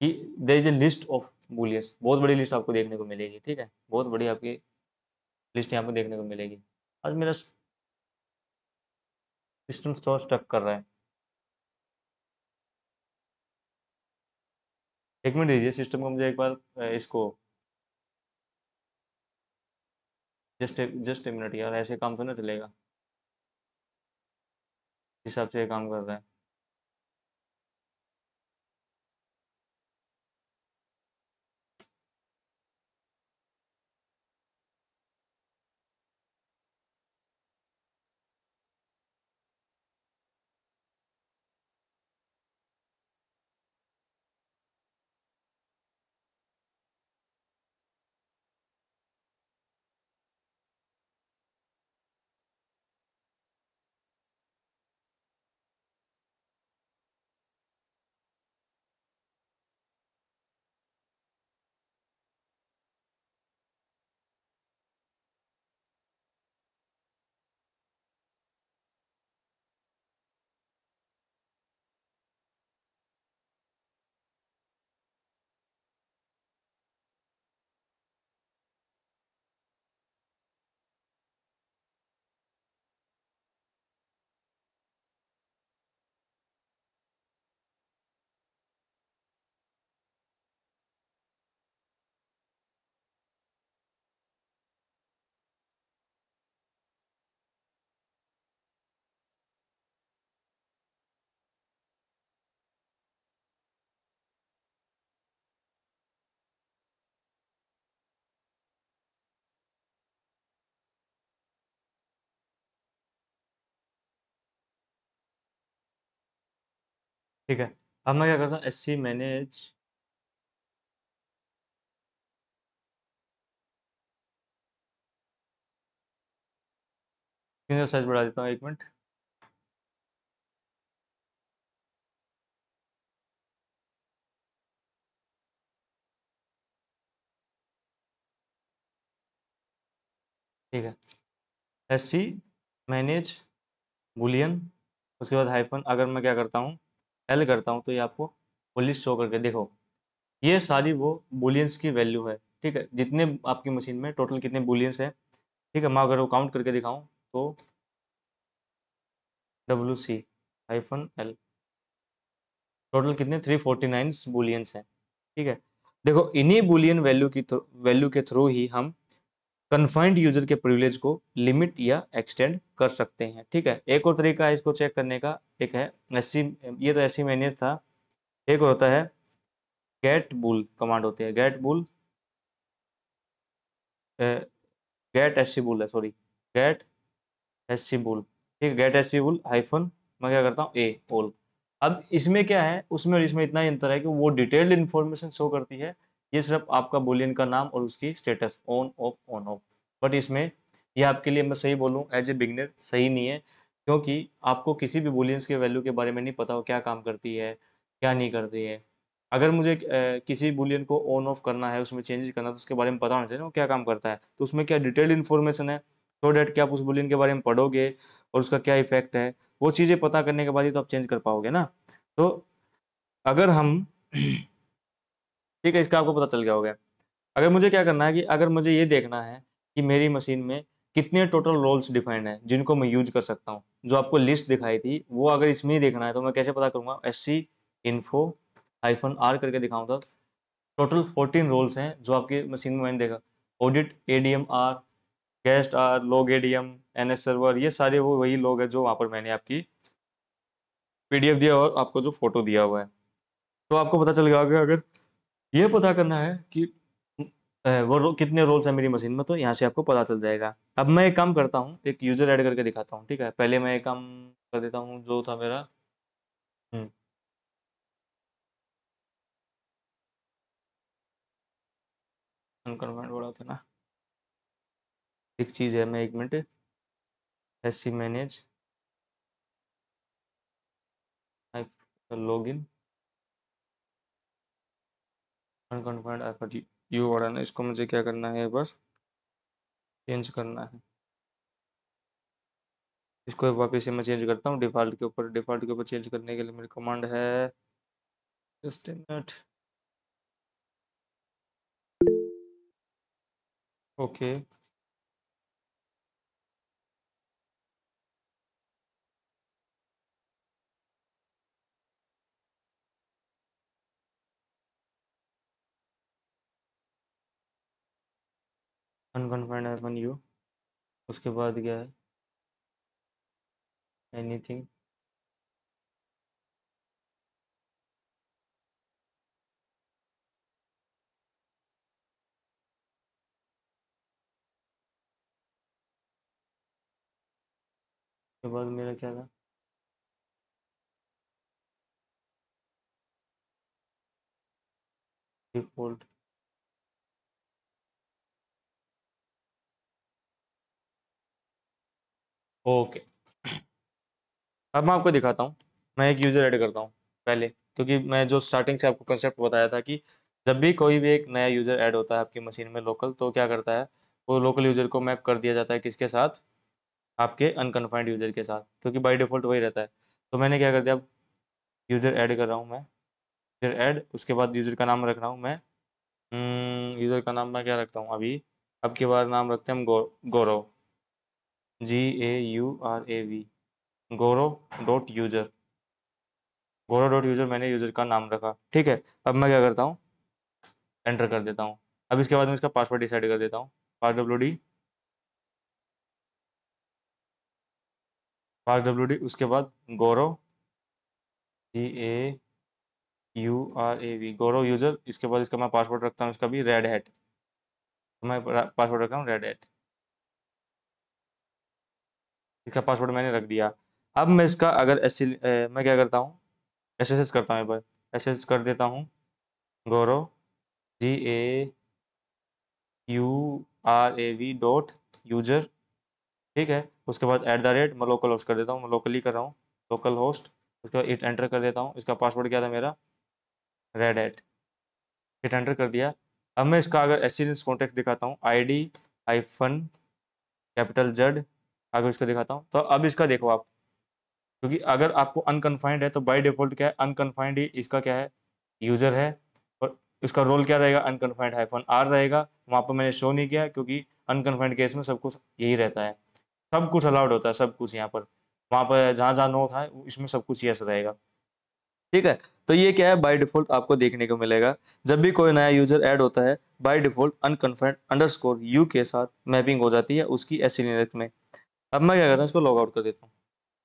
कि there is a list of booleans. बहुत बड़ी लिस्ट आपको देखने को मिलेगी। ठीक है, बहुत बड़ी आपकी लिस्ट यहाँ पे देखने को मिलेगी। आज मेरा सिस्टम थोड़ा स्टक कर रहा है, एक मिनट दीजिए सिस्टम को मुझे एक बार इसको जस्ट ए मिनट यार, ऐसे काम तो नहीं चलेगा, जिस हिसाब से ये काम कर रहा है। ठीक है। अब मैं क्या करता हूँ, एस सी मैनेज साइज बढ़ा देता हूँ, 1 मिनट। ठीक है, एस सी मैनेज बुलियन, उसके बाद हाइफन, अगर मैं क्या करता हूँ एल करता हूँ तो ये आपको वो लिस्ट शो करके देखो, ये सारी वो बुलियंस की वैल्यू है। ठीक है, जितने आपकी मशीन में टोटल कितने बुलियंस है, ठीक है, मैं अगर वो काउंट करके दिखाऊं तो W C hyphen L, total कितने 349 बुलियंस हैं। ठीक है, देखो इन्हीं बुलियन वैल्यू के थ्रू ही हम कन्फाइंड यूजर के प्रिविलेज को लिमिट या एक्सटेंड कर सकते हैं। ठीक है, एक और तरीका है इसको चेक करने का, एक है एससी, ये तो एससी मैनेज था, एक और होता है गेट बुल कमांड होती है, get bool, get SC bool है, सॉरी, गेट एससी बुल। ठीक है, गेट एससी बुल हाइफन, मैं क्या करता हूँ ए ऑल। अब इसमें क्या है, उसमें और इसमें इतना ही अंतर है कि वो डिटेल्ड इन्फॉर्मेशन शो करती है, ये सिर्फ आपका बुलियन का नाम और उसकी status on off on off. But इसमें ये आपके लिए मैं सही बोलूँ एज ए बिगनर सही नहीं है, क्योंकि आपको किसी भी बुलियंस के वैल्यू के बारे में नहीं पता हो क्या काम करती है क्या नहीं करती है। अगर मुझे किसी बुलियन को ऑन ऑफ करना है, उसमें चेंजेस करना है, तो उसके बारे में पता होना चाहिए ना वो क्या काम करता है, तो उसमें क्या डिटेल्ड इन्फॉर्मेशन है, सो डैट कि आप उस बुलियन के बारे में पढ़ोगे और उसका क्या इफेक्ट है, वो चीज़ें पता करने के बाद ही तो आप चेंज कर पाओगे ना। तो अगर हम ठीक है, इसका आपको पता चल गया होगा। अगर मुझे क्या करना है कि अगर मुझे ये देखना है कि मेरी मशीन में कितने टोटल रोल्स डिफाइंड हैं जिनको मैं यूज कर सकता हूँ, जो आपको लिस्ट दिखाई थी वो अगर इसमें ही देखना है तो मैं कैसे पता करूंगा, S C info hyphen R करके दिखाऊंगा। टोटल 14 रोल्स हैं जो आपकी मशीन में मैंने देखा, audit, ADM R, guest R, log ADM, NS server, ये सारे वो वही लोग हैं जो वहाँ पर मैंने आपकी पीडीएफ दिया और आपको जो फोटो दिया हुआ है। तो आपको पता चल गया होगा। अगर ये पता करना है कि कितने रोल्स हैं मेरी मशीन में, तो यहाँ से आपको पता चल जाएगा। अब मैं एक काम करता हूँ, एक यूजर ऐड करके दिखाता हूँ। ठीक है, पहले मैं एक काम कर देता हूँ जो था मेरा, हम्म अनकन्फर्म वाला था ना, एक चीज़ है, मैं 1 minute, S C manage log in unconfirm effort, U वाला ना, इसको मुझे क्या करना है, बस चेंज करना है। इसको वापस से मैं चेंज करता हूँ डिफ़ॉल्ट के ऊपर, डिफ़ॉल्ट के ऊपर चेंज करने के लिए मेरी कमांड है just minute, okay, unconfirm F you, उसके बाद क्या है, एनीथिंग, उसके बाद मेरा क्या था, डिफ़ॉल्ट, ओके। अब मैं आपको दिखाता हूँ, मैं एक यूज़र ऐड करता हूँ पहले, क्योंकि मैं जो स्टार्टिंग से आपको कंसेप्ट बताया था कि जब भी कोई भी एक नया यूज़र ऐड होता है आपकी मशीन में लोकल, तो क्या करता है, वो लोकल यूज़र को मैप कर दिया जाता है किसके साथ, आपके अनकन्फाइंड यूज़र के साथ, क्योंकि बाय डिफ़ॉल्ट वही रहता है। तो मैंने क्या कर दिया, अब यूज़र ऐड कर रहा हूँ मैं, यूज़र ऐड, उसके बाद यूज़र का नाम रख रहा हूँ मैं, यूज़र का नाम मैं क्या रखता हूँ अभी, अब की बार नाम रखते हैं हम गौरव, GAURAV, गौरव डॉट यूज़र, गौरव डॉट यूज़र मैंने यूज़र का नाम रखा। ठीक है, अब मैं क्या करता हूँ, एंटर कर देता हूँ। अब इसके बाद मैं इसका पासवर्ड डिसाइड कर देता हूँ, पास डब्ल्यू डी, उसके बाद गौरव, GAURAV, गौरव यूज़र, इसके बाद इसका मैं पासवर्ड रखता हूँ इसका भी रेड हैट, तो मैं पासवर्ड रखता हूँ रेड हैट, इसका पासवर्ड मैंने रख दिया। अब मैं इसका अगर मैं क्या करता हूँ, एस करता हूँ एक बार, एस कर देता हूँ गौरव GAURAV ठीक है। उसके बाद @ मैं लोकल होस्ट कर देता हूँ, मैं लोकली कर रहा हूँ, लोकल होस्ट। उसके बाद इट एंटर कर देता हूँ। इसका पासवर्ड क्या था मेरा, रेड एट। इट एंटर कर दिया। अब मैं इसका अगर एसटीएनएस कॉन्टेक्ट दिखाता हूँ, ID-कैपिटल Z, अगर इसको दिखाता हूँ तो अब इसका देखो आप, क्योंकि अगर आपको अनकन्फाइंड है तो बाय डिफॉल्ट क्या है, अनकन्फाइंड ही इसका क्या है, यूजर है। और इसका रोल क्या रहेगा, अनकन्फाइंड -R रहेगा। वहाँ पर मैंने शो नहीं किया क्योंकि अनकन्फाइंड केस में सब कुछ यही रहता है, सब कुछ अलाउड होता है, सब कुछ यहाँ पर। वहाँ पर जहाँ जहाँ नो था इसमें सब कुछ यस रहेगा, ठीक है। तो ये क्या है, बाय डिफॉल्ट आपको देखने को मिलेगा जब भी कोई नया यूजर ऐड होता है, बाय डिफॉल्ट अनकन्फाइंड_U के साथ मैपिंग हो जाती है उसकी एसटीएनएस में। अब मैं क्या करता हूँ, इसको लॉग आउट कर देता हूँ,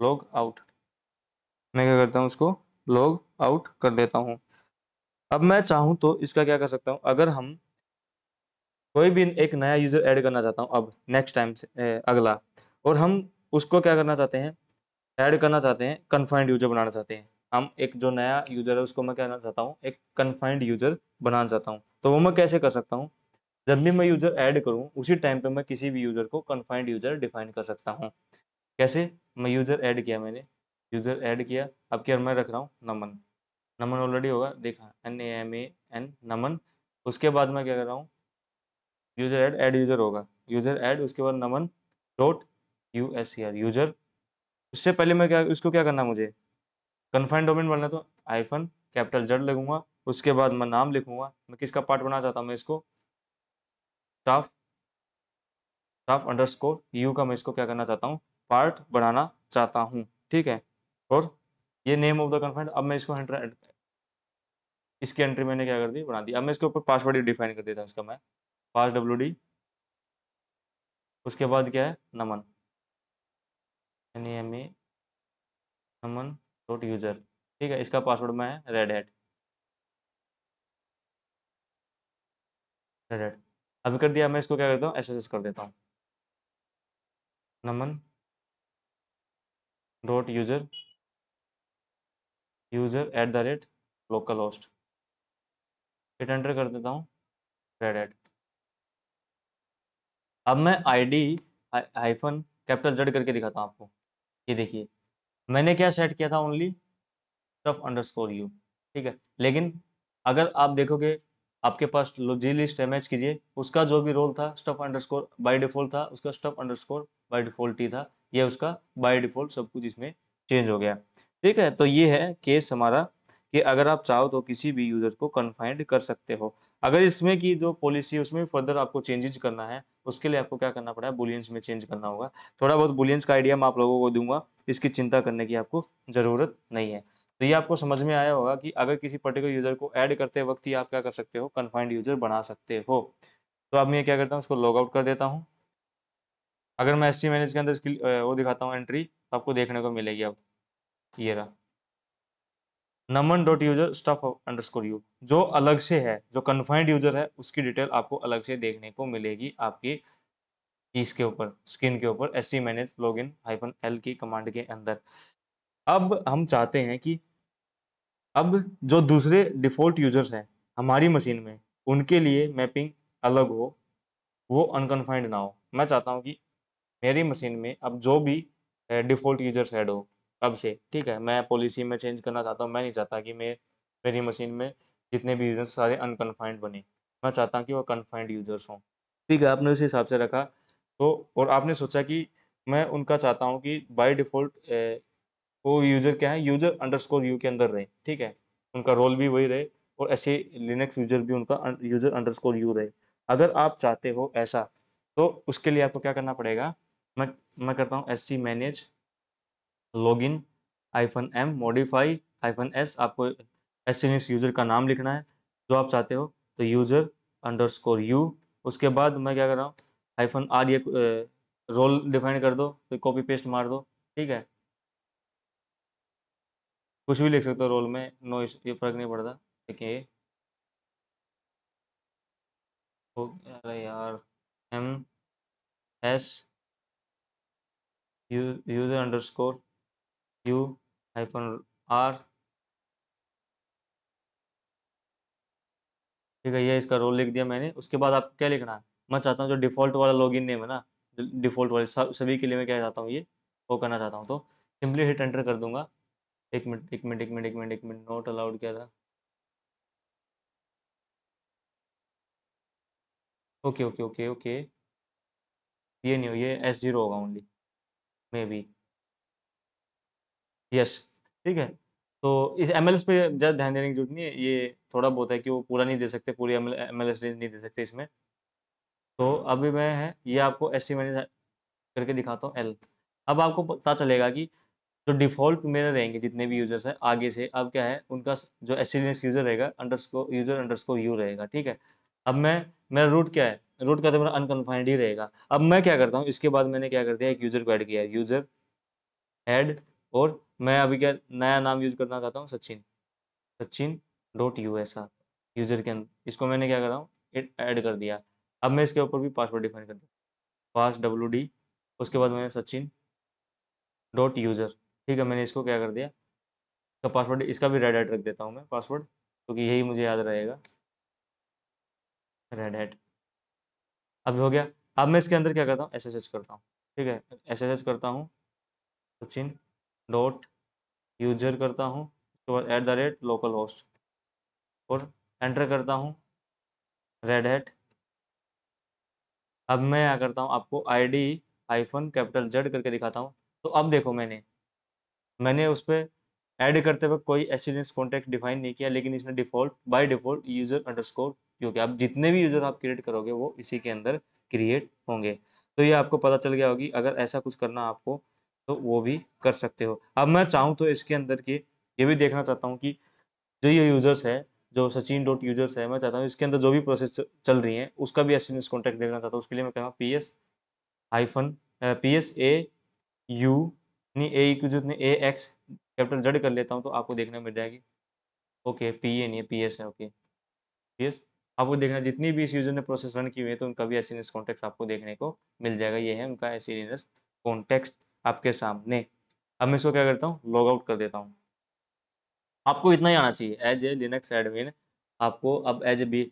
लॉग आउट। मैं क्या करता हूँ, उसको लॉग आउट कर देता हूँ। अब मैं चाहूँ तो इसका क्या कर सकता हूँ, अगर हम कोई भी एक नया यूजर ऐड करना चाहता हूँ अब नेक्स्ट टाइम से अगला, और हम उसको क्या करना चाहते हैं, ऐड करना चाहते हैं, कन्फाइंड यूजर बनाना चाहते हैं। हम एक जो नया यूजर है उसको मैं कहना चाहता हूँ एक कन्फाइंड यूजर बनाना चाहता हूँ, तो वो मैं कैसे कर सकता हूँ, जब भी मैं यूजर ऐड करूँ उसी टाइम पे मैं किसी भी यूजर को कन्फाइंड यूजर डिफाइन कर सकता हूँ। कैसे, मैं यूजर ऐड किया, मैंने यूजर ऐड किया, अब क्या मैं रख रहा हूँ नमन, नमन ऑलरेडी होगा देखा, NAMAN नमन। उसके बाद मैं क्या कर रहा हूँ, यूजर ऐड यूजर होगा, यूजर ऐड, उसके बाद नमन .USER यूजर। उससे पहले मैं क्या, इसको क्या करना है मुझे, कन्फाइंड डोमेन बनना, तो -Z लगूंगा। उसके बाद मैं नाम लिखूंगा, मैं किसका पार्ट बनाना चाहता हूँ, मैं इसको स्टाफ -U का मैं इसको क्या करना चाहता हूँ, पार्ट बनाना चाहता हूँ, ठीक है। और ये नेम ऑफ द कन्फाइंड, अब मैं इसको इसकी एंट्री मैंने क्या कर दी, बना दी। अब मैं इसके ऊपर पासवर्ड ही डिफाइन कर देता हूँ, इसका मैं पास WD, उसके बाद क्या है नमन, NAMA नमन .user, ठीक है। इसका पासवर्ड मैं है रेड हैट। अभी कर दिया। मैं इसको क्या करता हूँ, SSS कर देता हूँ, नमन .user @local host, hit enter कर देता हूँ, रेड हैट। अब मैं ID -Z करके दिखाता हूँ आपको। ये देखिए मैंने क्या सेट किया था, ओनली stuff_u, ठीक है। लेकिन अगर आप देखोगे आपके पास जी लिस्ट है, मैच कीजिए, उसका जो भी रोल था stuff_ बाय डिफॉल्ट था, उसका stuff_ बाय डिफॉल्ट ही था। ये उसका बाय डिफॉल्ट सब कुछ इसमें चेंज हो गया, ठीक है। तो ये है केस हमारा कि अगर आप चाहो तो किसी भी यूजर को कन्फाइंड कर सकते हो। अगर इसमें की जो पॉलिसी है उसमें फर्दर आपको चेंजेस करना है, उसके लिए आपको क्या करना पड़ा है, बुलियंस में चेंज करना होगा। थोड़ा बहुत बुलियंस का आइडिया मैं आप लोगों को दूंगा, इसकी चिंता करने की आपको ज़रूरत नहीं है। तो ये आपको समझ में आया होगा कि अगर किसी पर्टिकुलर यूजर को ऐड करते वक्त ही आप क्या कर सकते हो, कन्फाइंड यूजर बना सकते हो। तो अब मैं क्या करता हूँ, उसको लॉग आउट कर देता हूँ। अगर मैं SC मैनेज के अंदर इसकी वो दिखाता हूँ एंट्री, तो आपको देखने को मिलेगी। अब ये रहा नमन .user stuff_u, जो अलग से है, जो कन्फाइंड यूजर है उसकी डिटेल आपको अलग से देखने को मिलेगी आपकी इसके ऊपर, स्क्रीन के ऊपर SC मैनेज लॉगिन -L की कमांड के अंदर। अब हम चाहते हैं कि अब जो दूसरे डिफ़ॉल्ट यूजर्स हैं हमारी मशीन में, उनके लिए मैपिंग अलग हो, वो अनकन्फाइंड ना हो। मैं चाहता हूँ कि मेरी मशीन में अब जो भी डिफ़ॉल्ट यूजर्स ऐड हो अब से, ठीक है। मैं पॉलिसी में चेंज करना चाहता हूँ, मैं नहीं चाहता कि मेरी मशीन में जितने भी यूजर्स सारे अनकन्फाइंड बने। मैं चाहता हूँ कि वो कन्फाइंड यूजर्स हों, ठीक है। आपने उस हिसाब से रखा, तो और आपने सोचा कि मैं उनका चाहता हूँ कि बाय डिफ़ॉल्ट वो यूज़र क्या है, यूज़र_u के अंदर रहे, ठीक है। उनका रोल भी वही रहे, और ऐसे लिनक्स यूज़र भी उनका यूज़र_u रहे। अगर आप चाहते हो ऐसा, तो उसके लिए आपको क्या करना पड़ेगा, मैं करता हूँ SC manage login -m modify -s। आपको SC यूज़र का नाम लिखना है जो आप चाहते हो, तो यूज़र_u। उसके बाद मैं क्या कर रहा हूँ, -r, ये रोल डिफाइन कर दो, तो कॉपी पेस्ट मार दो, ठीक है। कुछ भी लिख सकते हो रोल में, नो ये फर्क नहीं पड़ता, ठीक है। तो अरे यार, MS यूजर_u -r ठीक है, ये इसका रोल लिख दिया मैंने। उसके बाद आपको क्या लिखना है, मैं चाहता हूँ जो डिफ़ॉल्ट वाला लॉगिन नेम है ना, डिफ़ॉल्ट वाले सभी के लिए मैं क्या चाहता हूँ, ये वो करना चाहता हूँ, तो सिंपली हिट एंटर कर दूंगा। एक मिनट एक मिनट एक मिनट एक मिनट एक मिनट, नोट अलाउड क्या था? ओके ओके ओके ओके, ये नहीं हो, ये S0 होगा ओनली, मे बी, यस। ठीक है, तो इस MLS पे ज़्यादा ध्यान देने की जरूरत नहीं है, ये थोड़ा बहुत है कि वो पूरा नहीं दे सकते, पूरी MLS रेंज नहीं दे सकते इसमें। तो अभी मैं है ये आपको SC मैंने करके दिखाता हूँ L। अब आपको पता चलेगा कि जो डिफ़ॉल्ट मेरे रहेंगे जितने भी यूज़र्स हैं आगे से, अब क्या है उनका जो SC यूज़र रहेगा अंडरस्कोर यूज़र अंडरस्कोर यू रहेगा। ठीक है, अब मैं, मेरा रूट क्या है, रूट का तो मेरा अनकन्फाइंड ही रहेगा। अब मैं क्या करता हूँ, इसके बाद मैंने क्या कर दिया, एक यूज़र को ऐड किया है, यूज़र ऐड, और मैं अभी क्या नया नाम यूज़ करना चाहता हूँ, Sachin, Sachin dot USR user के अंदर, इसको मैंने क्या कर रहा हूँ, ऐड कर दिया। अब मैं इसके ऊपर भी पासवर्ड डिफाइन कर दिया, पास WD, उसके बाद मैंने सचिन डॉट यूज़र। ठीक है, मैंने इसको क्या कर दिया, इसका पासवर्ड, इसका भी रेड हैट रख देता हूँ मैं पासवर्ड, क्योंकि यही मुझे याद रहेगा, रेड हैट। अब हो गया। अब मैं इसके अंदर क्या करता हूँ, SSH करता हूँ। ठीक है, SSH करता हूँ, सचिन डॉट यूजर करता हूँ, उसके बाद @लोकल होस्ट, और एंटर करता हूँ रेड हैट। अब मैं क्या करता हूँ, आपको ID -कैपिटल Z करके दिखाता हूँ। तो अब देखो, मैंने मैंने उस पे ऐड करते वक्त कोई एसटीएनएस कॉन्टैक्ट डिफाइन नहीं किया, लेकिन इसने default by default user underscore, क्योंकि आप जितने भी यूज़र आप क्रिएट करोगे वो इसी के अंदर क्रिएट होंगे। तो ये आपको पता चल गया होगी, अगर ऐसा कुछ करना आपको तो वो भी कर सकते हो। अब मैं चाहूँ तो इसके अंदर की ये भी देखना चाहता हूँ कि जो ये यूज़र्स है, जो सचिन डॉट यूज़र्स है, मैं चाहता हूँ इसके अंदर जो भी प्रोसेस चल रही है उसका भी एसटीएनएस कॉन्टैक्ट देखना चाहता हूँ। उसके लिए मैं कहूँगा PSAU, नहीं ए की जरूरत नहीं, AX कैपिटल Z कर लेता हूँ, तो आपको देखने में मिल जाएगी। ओके, PA नहीं है, PS है, ओके PS। आपको देखना जितनी भी इस यूजर ने प्रोसेस रन की हुई है तो उनका भी एसएनएस कॉन्टेक्ट आपको देखने को मिल जाएगा। ये है उनका एसएनएस कॉन्टेक्ट आपके सामने। अब मैं इसको क्या करता हूँ, लॉग आउट कर देता हूँ। आपको इतना ही आना चाहिए एज ए लिनक्स एडमिन, आपको अब as a B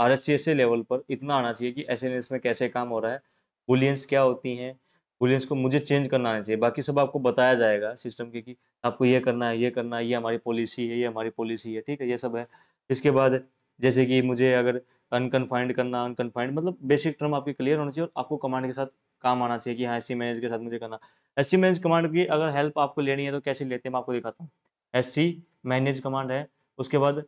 RSCSA level पर इतना आना चाहिए कि एसएनएस में कैसे काम हो रहा है, बुलियंस क्या होती हैं, बुलियंस को मुझे चेंज करना आना चाहिए। बाकी सब आपको बताया जाएगा सिस्टम के कि आपको ये करना है, ये करना है, ये हमारी पॉलिसी है, ये हमारी पॉलिसी है। ठीक है, ये सब है। इसके बाद जैसे कि मुझे अगर अनकन्फाइंड करना, अनकन्फाइंड मतलब बेसिक टर्म आपके क्लियर होना चाहिए, और आपको कमांड के साथ काम आना चाहिए कि हाँ SC मैनेज के साथ मुझे करना। SC मैनेज कमांड की अगर हेल्प आपको लेनी है तो कैसे लेते हैं मैं आपको दिखाता हूँ। SC मैनेज कमांड है, उसके बाद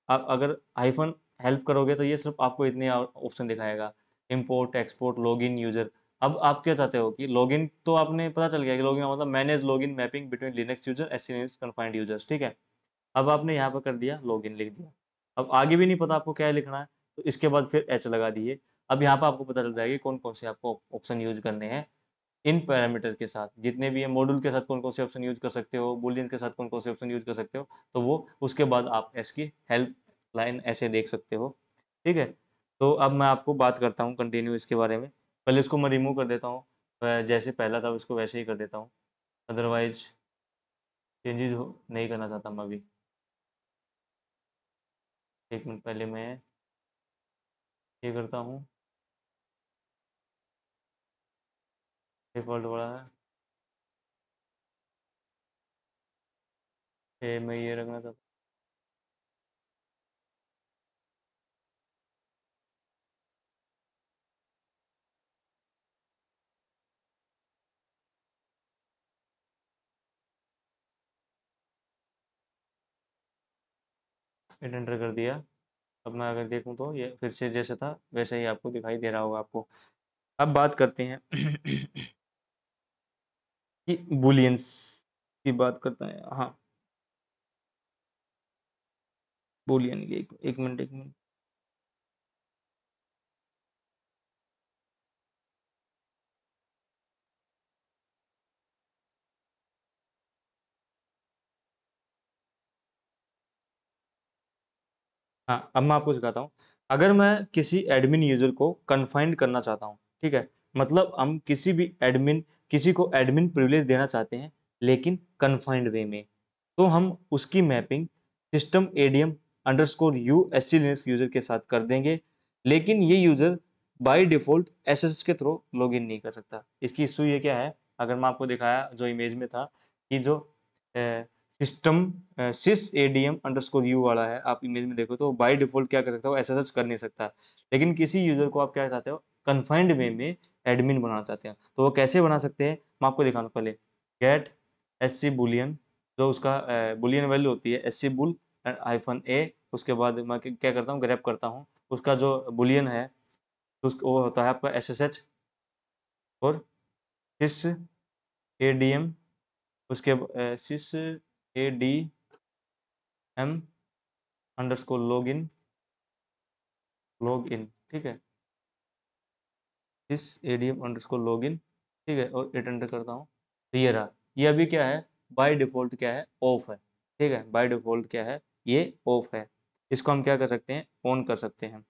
आप अगर हाइफन हेल्प करोगे तो ये सिर्फ आपको इतने ऑप्शन दिखाएगा, इंपोर्ट, एक्सपोर्ट, लॉगिन, यूजर। अब आप क्या चाहते हो कि लॉगिन तो आपने पता चल गया कि लॉगिन मतलब manage login mapping between Linux user SC confined users. ठीक है, अब आपने यहाँ पर कर दिया लॉगिन लिख दिया। अब आगे भी नहीं पता आपको क्या लिखना है, तो इसके बाद फिर H लगा दिए। अब यहाँ पर आपको पता चल जाएगा कौन कौन से आपको ऑप्शन यूज करने हैं इन पैरामीटर के साथ, जितने भी है मॉड्यूल के साथ कौन कौन से ऑप्शन यूज कर सकते हो, बुलियन के साथ कौन कौन से ऑप्शन यूज कर सकते हो, तो वो उसके बाद आप इसकी हेल्प लाइन ऐसे देख सकते हो। ठीक है, तो अब मैं आपको बात करता हूँ कंटिन्यू इसके बारे में। पहले इसको मैं रिमूव कर देता हूँ, जैसे पहला था उसको वैसे ही कर देता हूँ, अदरवाइज चेंजेस नहीं करना चाहता मैं अभी। एक मिनट, पहले मैं ये करता हूँ, डिफॉल्ट वाला है, मैं ये रखना चाहता हूँ, एंटर कर दिया। अब मैं अगर देखूँ तो ये फिर से जैसे था वैसे ही आपको दिखाई दे रहा होगा आपको। अब बात करते हैं कि बुलियंस की बात करता है। हाँ, बुलियन की एक मिनट एक मिनट। हाँ, अब मैं आपको सिखाता हूँ। अगर मैं किसी एडमिन यूजर को कन्फाइंड करना चाहता हूँ, ठीक है, मतलब हम किसी भी एडमिन, किसी को एडमिन प्रिविलेज देना चाहते हैं लेकिन कन्फाइंड वे में, तो हम उसकी mapping system ADM underscore you SC Linux user के साथ कर देंगे, लेकिन ये यूजर बाय डिफॉल्ट एसएसएच के थ्रू लॉगिन नहीं कर सकता। इसकी इशू ये क्या है, अगर मैं आपको दिखाया जो इमेज में था कि जो system sys ADM underscore U वाला है, आप इमेज में देखो तो बाय डिफॉल्ट क्या कर सकता है, वो एसएसएच कर नहीं सकता। लेकिन किसी यूजर को आप क्या चाहते हो, कन्फाइंड वे में एडमिन बनाना चाहते हैं, तो वो कैसे बना सकते हैं, मैं आपको दिखाऊँ पहले। गेट एससी बुलियन, जो उसका बुलियन वैल्यू होती है एससी बुल -a, उसके बाद मैं क्या करता हूँ, ग्रैब करता हूँ उसका जो बुलियन है, वो होता है आपका एसएसएच और सिस एडीएम, उसके सिस एडीएम अंडरस्कोर लॉगिन, ठीक है, सिस एडीएम अंडरस्कोर लॉगिन, ठीक है, और एट एंटर करता हूँ तो ये रहा। ये अभी क्या है, बाय डिफॉल्ट क्या है, ऑफ है, ठीक है, बाय डिफॉल्ट क्या है, ये ऑफ है। इसको हम क्या कर सकते हैं, ऑन कर सकते हैं।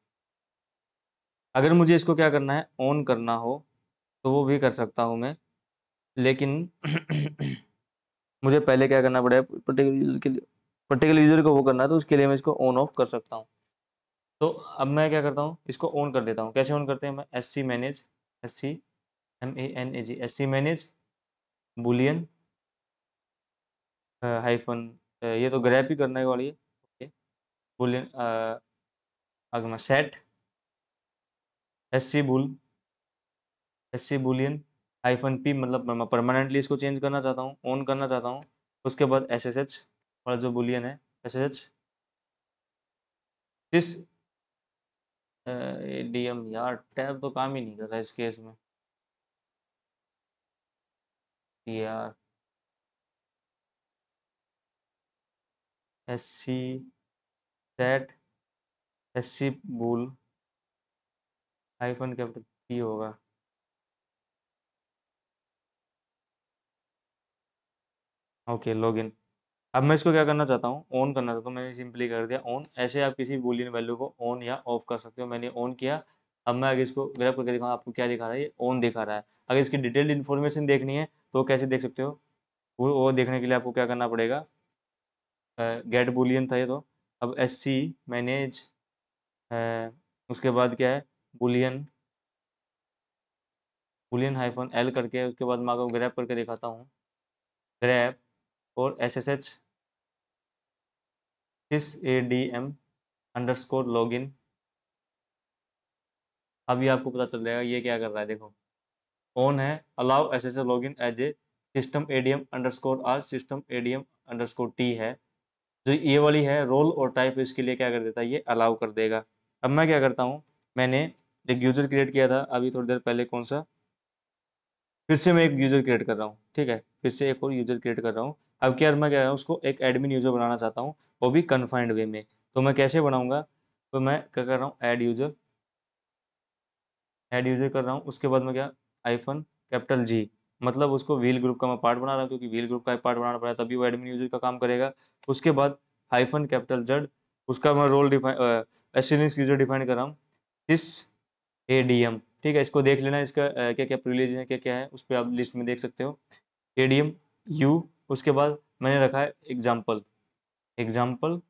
अगर मुझे इसको क्या करना है, ऑन करना हो तो वो भी कर सकता हूँ मैं, लेकिन मुझे पहले क्या करना पड़ेगा, पर्टिकुलर यूजर को वो करना है, तो उसके लिए मैं इसको ऑन ऑफ कर सकता हूँ। तो अब मैं क्या करता हूँ, इसको ऑन कर देता हूँ। कैसे ऑन करते हैं, मैं SC manage, SC MANAG, SC manage Boolean hyphen, ये तो ग्रैप ही करने वाली है, ओके, बुलियन अगर मैं सेट SC बुलियन -p, मतलब मैं परमानेंटली इसको चेंज करना चाहता हूँ, ऑन करना चाहता हूँ। उसके बाद SSH वाला जो बुलियन है, SSH दिस एडीएम, यार टैब तो काम ही नहीं कर रहा इस केस में यार। SC set SC bull capital P होगा, ओके, लॉगिन। अब मैं इसको क्या करना चाहता हूँ, ऑन करना चाहता हूँ, मैंने सिंपली कर दिया ऑन। ऐसे आप किसी बूलियन वैल्यू को ऑन या ऑफ कर सकते हो, मैंने ऑन किया। अब मैं अगर इसको ग्रैब करके दिखाऊँ, आपको क्या दिखा रहा है, ये ऑन दिखा रहा है। अगर इसकी डिटेल्ड इन्फॉर्मेशन देखनी है तो कैसे देख सकते हो, वो देखने के लिए आपको क्या करना पड़ेगा, गेट बुलियन था ये तो, अब SC मैनेज, उसके बाद क्या है, बुलियन बुलियन -L करके, उसके बाद मैं आपको ग्रैब करके दिखाता हूँ, ग्रैब और SSH सिस ADM अंडरस्कोर लॉगिन। अभी आपको पता चल जाएगा ये क्या कर रहा है, देखो ऑन है, allow SSH login as a system ADM underscore R system ADM underscore T है, जो ये वाली है रोल और टाइप, इसके लिए क्या कर देता है, ये अलाउ कर देगा। अब मैं क्या करता हूँ, मैंने एक यूजर क्रिएट किया था अभी थोड़ी देर पहले, कौन सा, फिर से मैं एक यूजर क्रिएट कर रहा हूँ, ठीक है, फिर से एक और यूजर क्रिएट कर रहा हूँ। अब क्या मैं क्या है, उसको एक एडमिन यूजर बनाना चाहता हूँ, वो भी कन्फाइंड वे में। तो मैं कैसे बनाऊंगा, तो मैं क्या कर रहा हूँ, ऐड यूजर कर रहा हूँ। उसके बाद में क्या, -G, मतलब उसको व्हील ग्रुप का मैं पार्ट बना रहा हूँ, क्योंकि व्हील ग्रुप का पार्ट बनाना पड़ा तभी वो एडमिन यूजर का काम करेगा। उसके बाद -Z, उसका मैं role define SNS user define कर रहा हूँ, सिस एडीएम, ठीक है, इसको देख लेना, इसका क्या क्या प्रिविलेज है, क्या क्या है, उस पर आप लिस्ट में देख सकते हो, एडीएम यू। उसके बाद मैंने रखा है एग्जाम्पल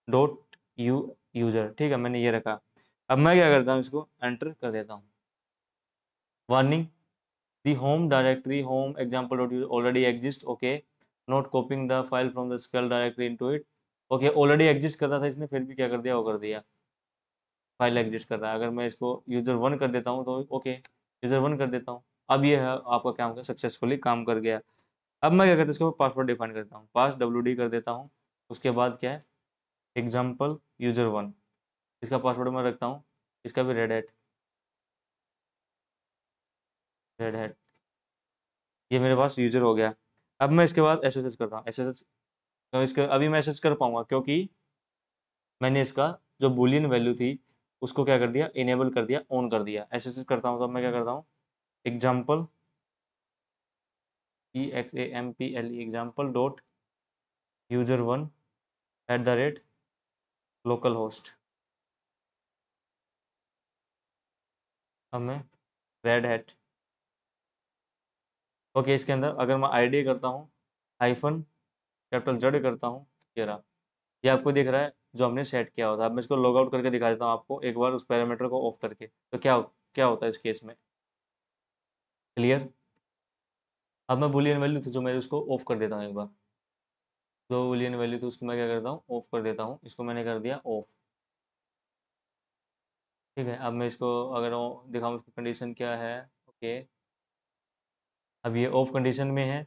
डॉट यू यूजर, ठीक है, मैंने ये रखा। अब मैं क्या करता हूँ, इसको एंटर कर देता हूँ। Warning, the home directory home example.user already exists, okay, not copying the file from the shell directory into it, okay, already exist कर रहा था इसने, फिर भी क्या कर दिया, वो कर दिया, फाइल एग्जिस्ट कर रहा है। अगर मैं इसको user1 कर देता हूँ तो ओके, user1 कर देता हूँ, अब ये है आपका काम का सक्सेसफुली काम कर गया। अब मैं क्या करता हूँ, इसको पासवर्ड डिफाइन करता हूँ, पास WD कर देता हूँ। उसके बाद क्या है, एग्जाम्पल user1, इसका पासवर्ड मैं रखता हूँ, इसका भी रेड हैट, ये मेरे पास यूजर हो गया। अब मैं इसके बाद SSH करता हूँ, SSH, तो इसका अभी मैं SSH कर पाऊंगा, क्योंकि मैंने इसका जो बुलियन वैल्यू थी उसको क्या कर दिया, इनेबल कर दिया, ऑन कर दिया। SSH करता हूँ तो मैं क्या करता हूँ, example EXAMPLE example dot user one localhost, अब मैं रेड हैट, ओके, इसके अंदर अगर मैं ID करता हूँ, -Z करता हूँ, ये रहा, ये आपको दिख रहा है, जो हमने सेट किया होता है। अब मैं इसको लॉग आउट करके दिखा देता हूँ आपको एक बार उस पैरामीटर को ऑफ करके, तो क्या होता है इस केस में। क्लियर। अब मैं बुलियन वैल्यू थी जो मैं उसको ऑफ कर देता हूँ एक बार, जो बुलियन वैल्यू थी उसको मैं क्या करता हूँ, ऑफ कर देता हूँ। इसको मैंने कर दिया ऑफ। ठीक है, अब मैं इसको अगर दिखाऊँ इसकी कंडीशन क्या है। ओके, अब ये ऑफ कंडीशन में है,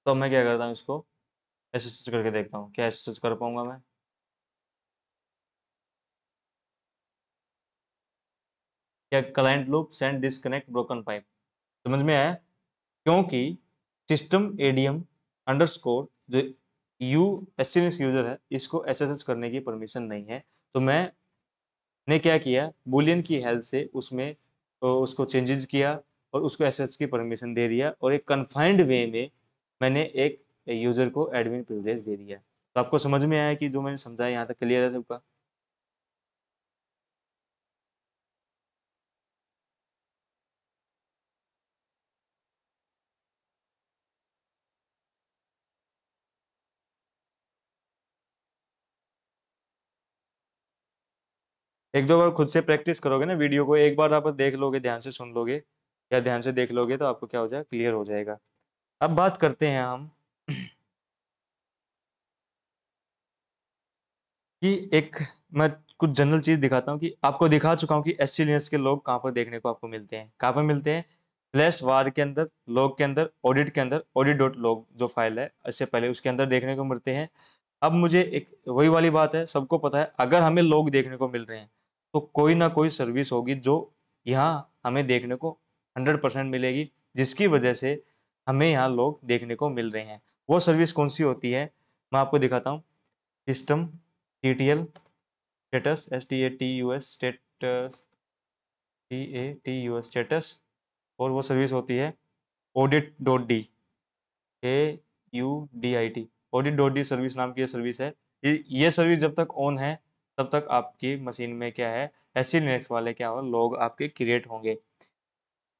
तो अब मैं क्या करता हूँ, इसको एसएसएच करके देखता हूँ क्या एसएसएच कर पाऊंगा मैं। क्या client loop send disconnect broken pipe, समझ में आया। क्योंकि सिस्टम एडीएम अंडरस्कोर जो यू एसएनएस यूजर है, इसको एसएसएच करने की परमिशन नहीं है। तो मैंने क्या किया, बुलियन की हेल्प से उसमें उसको चेंजेस किया और उसको एसएसएच की परमिशन दे दिया, और एक कन्फाइंड वे में मैंने एक यूजर को एडमिन प्रिविलेज दे दिया। तो आपको समझ में आया कि जो मैंने समझाया यहाँ तक क्लियर है सबका। एक दो बार खुद से प्रैक्टिस करोगे ना, वीडियो को एक बार आप देख लोगे, ध्यान से सुन लोगे या ध्यान से देख लोगे, तो आपको क्या हो जाएगा, क्लियर हो जाएगा। अब बात करते हैं हम कि एक मैं कुछ जनरल चीज दिखाता हूँ कि आपको दिखा चुका हूँ कि एससी लिनक्स के लोग कहाँ पर देखने को आपको मिलते हैं, कहाँ पर मिलते हैं, स्लैश वार के अंदर, लॉग के अंदर, ऑडिट के अंदर, ऑडिट डॉट लॉग जो फाइल है इससे पहले उसके अंदर देखने को मिलते हैं। अब मुझे एक वही वाली बात है, सबको पता है अगर हमें लॉग देखने को मिल रहे हैं तो कोई ना कोई सर्विस होगी जो यहाँ हमें देखने को 100% मिलेगी, जिसकी वजह से हमें यहाँ लॉग देखने को मिल रहे हैं। वो सर्विस कौन सी होती है, मैं आपको दिखाता हूँ। System TTL status, STATUS status, TATUS status, और वो सर्विस होती है audit dot D, AUDIT, audit dot D service नाम की ये सर्विस है। ये सर्विस जब तक ऑन है तब तक आपकी मशीन में क्या है, एससी लिनक्स वाले क्या हो, लॉग आपके क्रिएट होंगे।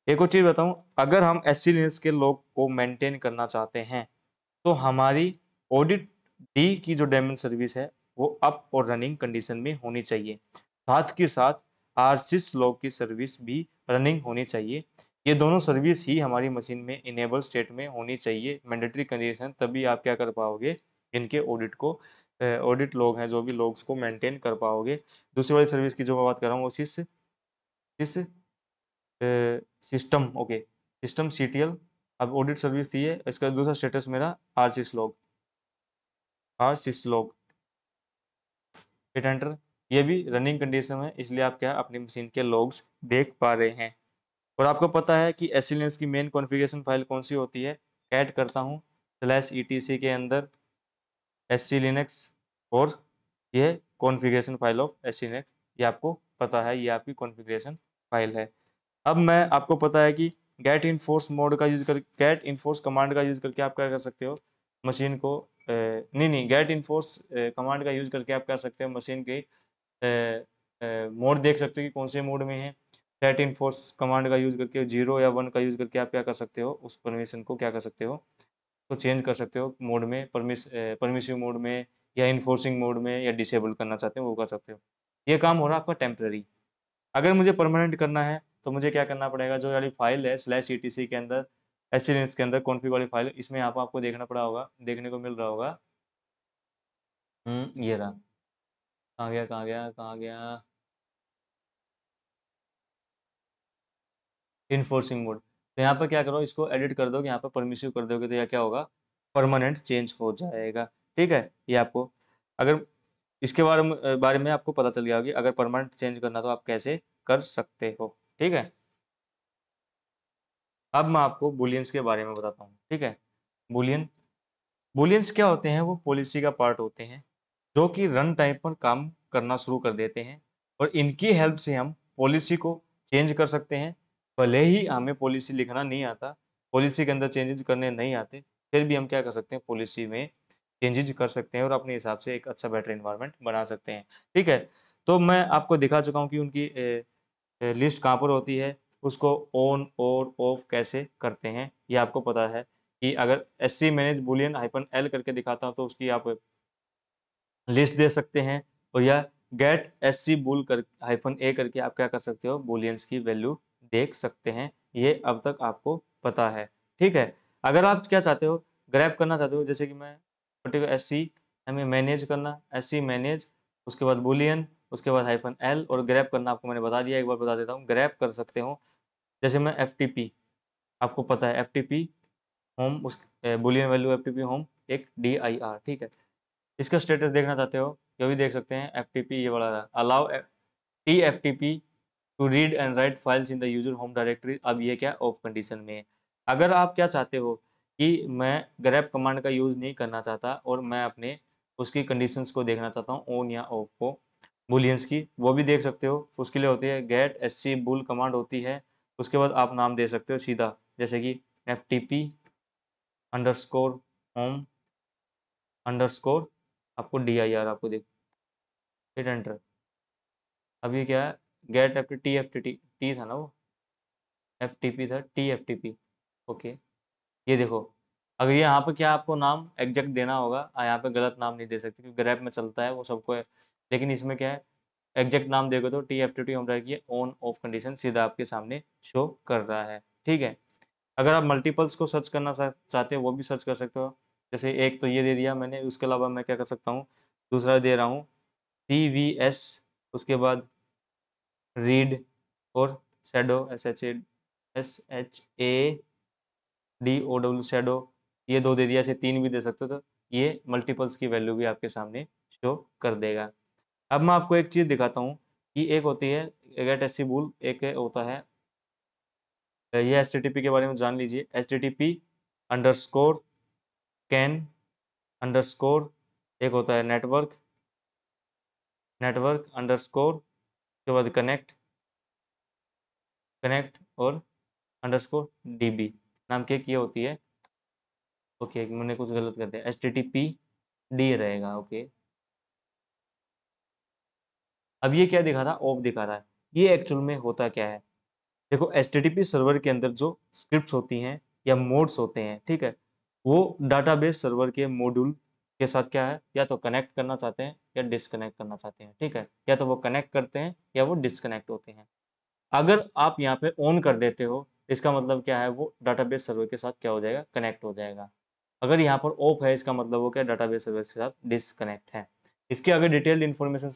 एक और चीज़ बताऊं, अगर हम एससी लिनक्स के लॉग को मेंटेन करना चाहते हैं तो हमारी ऑडिट डी की जो डेमन सर्विस है वो अप और रनिंग कंडीशन में होनी चाहिए, साथ के साथ आरसिस लॉग की सर्विस भी रनिंग होनी चाहिए। ये दोनों सर्विस ही हमारी मशीन में इनेबल स्टेट में होनी चाहिए, मैंडेटरी कंडीशन, तभी आप क्या कर पाओगे, इनके ऑडिट को, ऑडिट लॉग हैं जो भी लॉग्स को मेंटेन कर पाओगे। दूसरी वाली सर्विस की जो मैं बात कर रहा हूँ वो सिस सिस्टम, ओके, सिस्टम CTL। अब ऑडिट सर्विस थी है, इसका दूसरा स्टेटस मेरा आरसिस लॉग, आरसिस लॉग, हिट एंटर। ये भी रनिंग कंडीशन है, इसलिए आप क्या अपनी मशीन के लॉग्स देख पा रहे हैं। और आपको पता है कि एससी लिनक्स की मेन कॉन्फ़िगरेशन फाइल कौन सी होती है, ऐड करता हूँ /etc के अंदर SC लिनक्स, और ये configuration file of SC Linux, ये आपको पता है, ये आपकी कॉन्फ़िगरेशन फाइल है। अब मैं आपको पता है कि गेट इनफोर्स मोड का यूज कर, गेट इनफोर्स कमांड का यूज करके आप क्या कर सकते हो, मशीन को नहीं, गेट इनफोर्स कमांड का यूज करके आप क्या सकते हो, मशीन के मोड देख सकते हो कि कौन से मोड में है। सेट इनफोर्स कमांड का यूज करके 0 या 1 का यूज करके आप क्या कर सकते हो, उस परमिशन को क्या कर सकते हो, तो चेंज कर सकते हो मोड में, परमिसिव मोड में या इन्फोर्सिंग मोड में, या डिसेबल करना चाहते हो वो कर सकते हो। ये काम हो रहा है आपका टेम्पररी। अगर मुझे परमानेंट करना है तो मुझे क्या करना पड़ेगा, जो वाली फाइल है /etc के अंदर, एससी के अंदर कॉन्फ़िग वाली फाइल, इसमें यहाँ पर आपको देखना पड़ा होगा, देखने को मिल रहा होगा, ये रहा, कहाँ गया कहाँ गया कहाँ गया, इन्फोर्सिंग मोड। तो यहाँ पर क्या करो, इसको एडिट कर दो, यहाँ पर परमिसिव कर दोगे तो यह क्या होगा, परमानेंट चेंज हो जाएगा। ठीक है, ये आपको अगर इसके बारे में आपको पता चल गया होगा कि अगर परमानेंट चेंज करना तो आप कैसे कर सकते हो। ठीक है, अब मैं आपको बुलियंस के बारे में बताता हूँ। ठीक है, बुलियंस क्या होते हैं, वो पॉलिसी का पार्ट होते हैं जो कि रन टाइम पर काम करना शुरू कर देते हैं, और इनकी हेल्प से हम पॉलिसी को चेंज कर सकते हैं। भले ही हमें पॉलिसी लिखना नहीं आता, पॉलिसी के अंदर चेंजेस करने नहीं आते, फिर भी हम क्या कर सकते हैं, पॉलिसी में चेंजेस कर सकते हैं और अपने हिसाब से एक अच्छा बेटर इन्वायरमेंट बना सकते हैं। ठीक है, तो मैं आपको दिखा चुका हूँ कि उनकी लिस्ट कहाँ पर होती है, उसको ऑन और ऑफ कैसे करते हैं, ये आपको पता है कि अगर SC मैनेज बुलियन -L करके दिखाता हूँ तो उसकी आप लिस्ट दे सकते हैं, और या गेट एस सी बुल कर -a करके आप क्या कर सकते हो, बुलियंस की वैल्यू देख सकते हैं। ये अब तक आपको पता है, ठीक है। अगर आप क्या चाहते हो, ग्रैब करना चाहते हो, जैसे कि मैं पर्टिकुलर एस सी हमें मैनेज करना, एस सी मैनेज, उसके बाद बुलियन, उसके बाद -l, और ग्रैब करना आपको मैंने बता दिया, एक बार बता देता हूँ। ग्रैब कर सकते हो, जैसे मैं FTP, आपको पता है FTP होम, उस बुलियन वैल्यू FTP होम एक dir, ठीक है। इसका स्टेटस देखना चाहते हो, ये भी देख सकते हैं, FTP ये वाला allow TFTP to read and write files in the user home directory. अब ये क्या ऑफ कंडीशन में है। अगर आप क्या चाहते हो कि मैं ग्रैब कमांड का यूज़ नहीं करना चाहता और मैं अपने उसकी कंडीशंस को देखना चाहता हूँ, ऑन या ऑफ को, बुलियंस की, वो भी देख सकते हो। उसके लिए होती है गेट SC बुल कमांड होती है। उसके बाद आप नाम दे सकते हो सीधा, जैसे कि FTP अंडरस्कोर होम अंडरस्कोर, आपको dir आपको देख, हिट एंटर। अब ये क्या है, गेट TFTP, टी था ना वो, FTP था, TFTP, ओके। ये देखो, अगर ये यहाँ पे क्या आपको नाम एग्जैक्ट देना होगा, यहाँ पे गलत नाम नहीं दे सकते क्योंकि ग्रैब में चलता है वो सबको है, लेकिन इसमें क्या है, एग्जैक्ट नाम देखो तो TFTP home directory on off condition सीधा आपके सामने शो कर रहा है, ठीक है। अगर आप मल्टीपल्स को सर्च करना चाहते हो, वो भी सर्च कर सकते हो। जैसे एक तो ये दे दिया मैंने, उसके अलावा मैं क्या कर सकता हूँ, दूसरा दे रहा हूँ CVS, उसके बाद रीड और शैडो, SHADO शैडो, ये दो दे दिया, ऐसे तीन भी दे सकते हो, तो ये मल्टीपल्स की वैल्यू भी आपके सामने शो कर देगा। अब मैं आपको एक चीज़ दिखाता हूँ कि एक होती है गेट एस सी बुल, एक होता है, ये HTTP के बारे में जान लीजिए, HTTP अंडरस्कोर कैन अंडरस्कोर, एक होता है नेटवर्क अंडरस्कोर, उसके बाद कनेक्ट और अंडरस्कोर DB नाम की एक ये होती है, ओके। मैंने कुछ गलत कर दिया, HTTP D रहेगा, ओके। अब ये क्या दिखा रहा, ऑफ दिखा रहा है। ये एक्चुअल में होता क्या है, देखो HTTP सर्वर के अंदर जो स्क्रिप्ट्स होती हैं या मोड्स होते हैं, ठीक है, वो डाटाबेस सर्वर के मॉड्यूल के साथ क्या है, या तो कनेक्ट करना चाहते हैं या डिसकनेक्ट करना चाहते हैं, ठीक है। या तो वो कनेक्ट करते हैं या वो डिसकनेक्ट होते हैं। अगर आप यहाँ पे ऑन कर देते हो, इसका मतलब क्या है, वो डाटाबेस सर्वर के साथ क्या हो जाएगा, कनेक्ट हो जाएगा। अगर यहाँ पर ऑफ है, इसका मतलब वो क्या, डाटाबेस सर्वर के साथ डिसकनेक्ट है। इसके अगर डिटेल्ड इन्फॉर्मेशन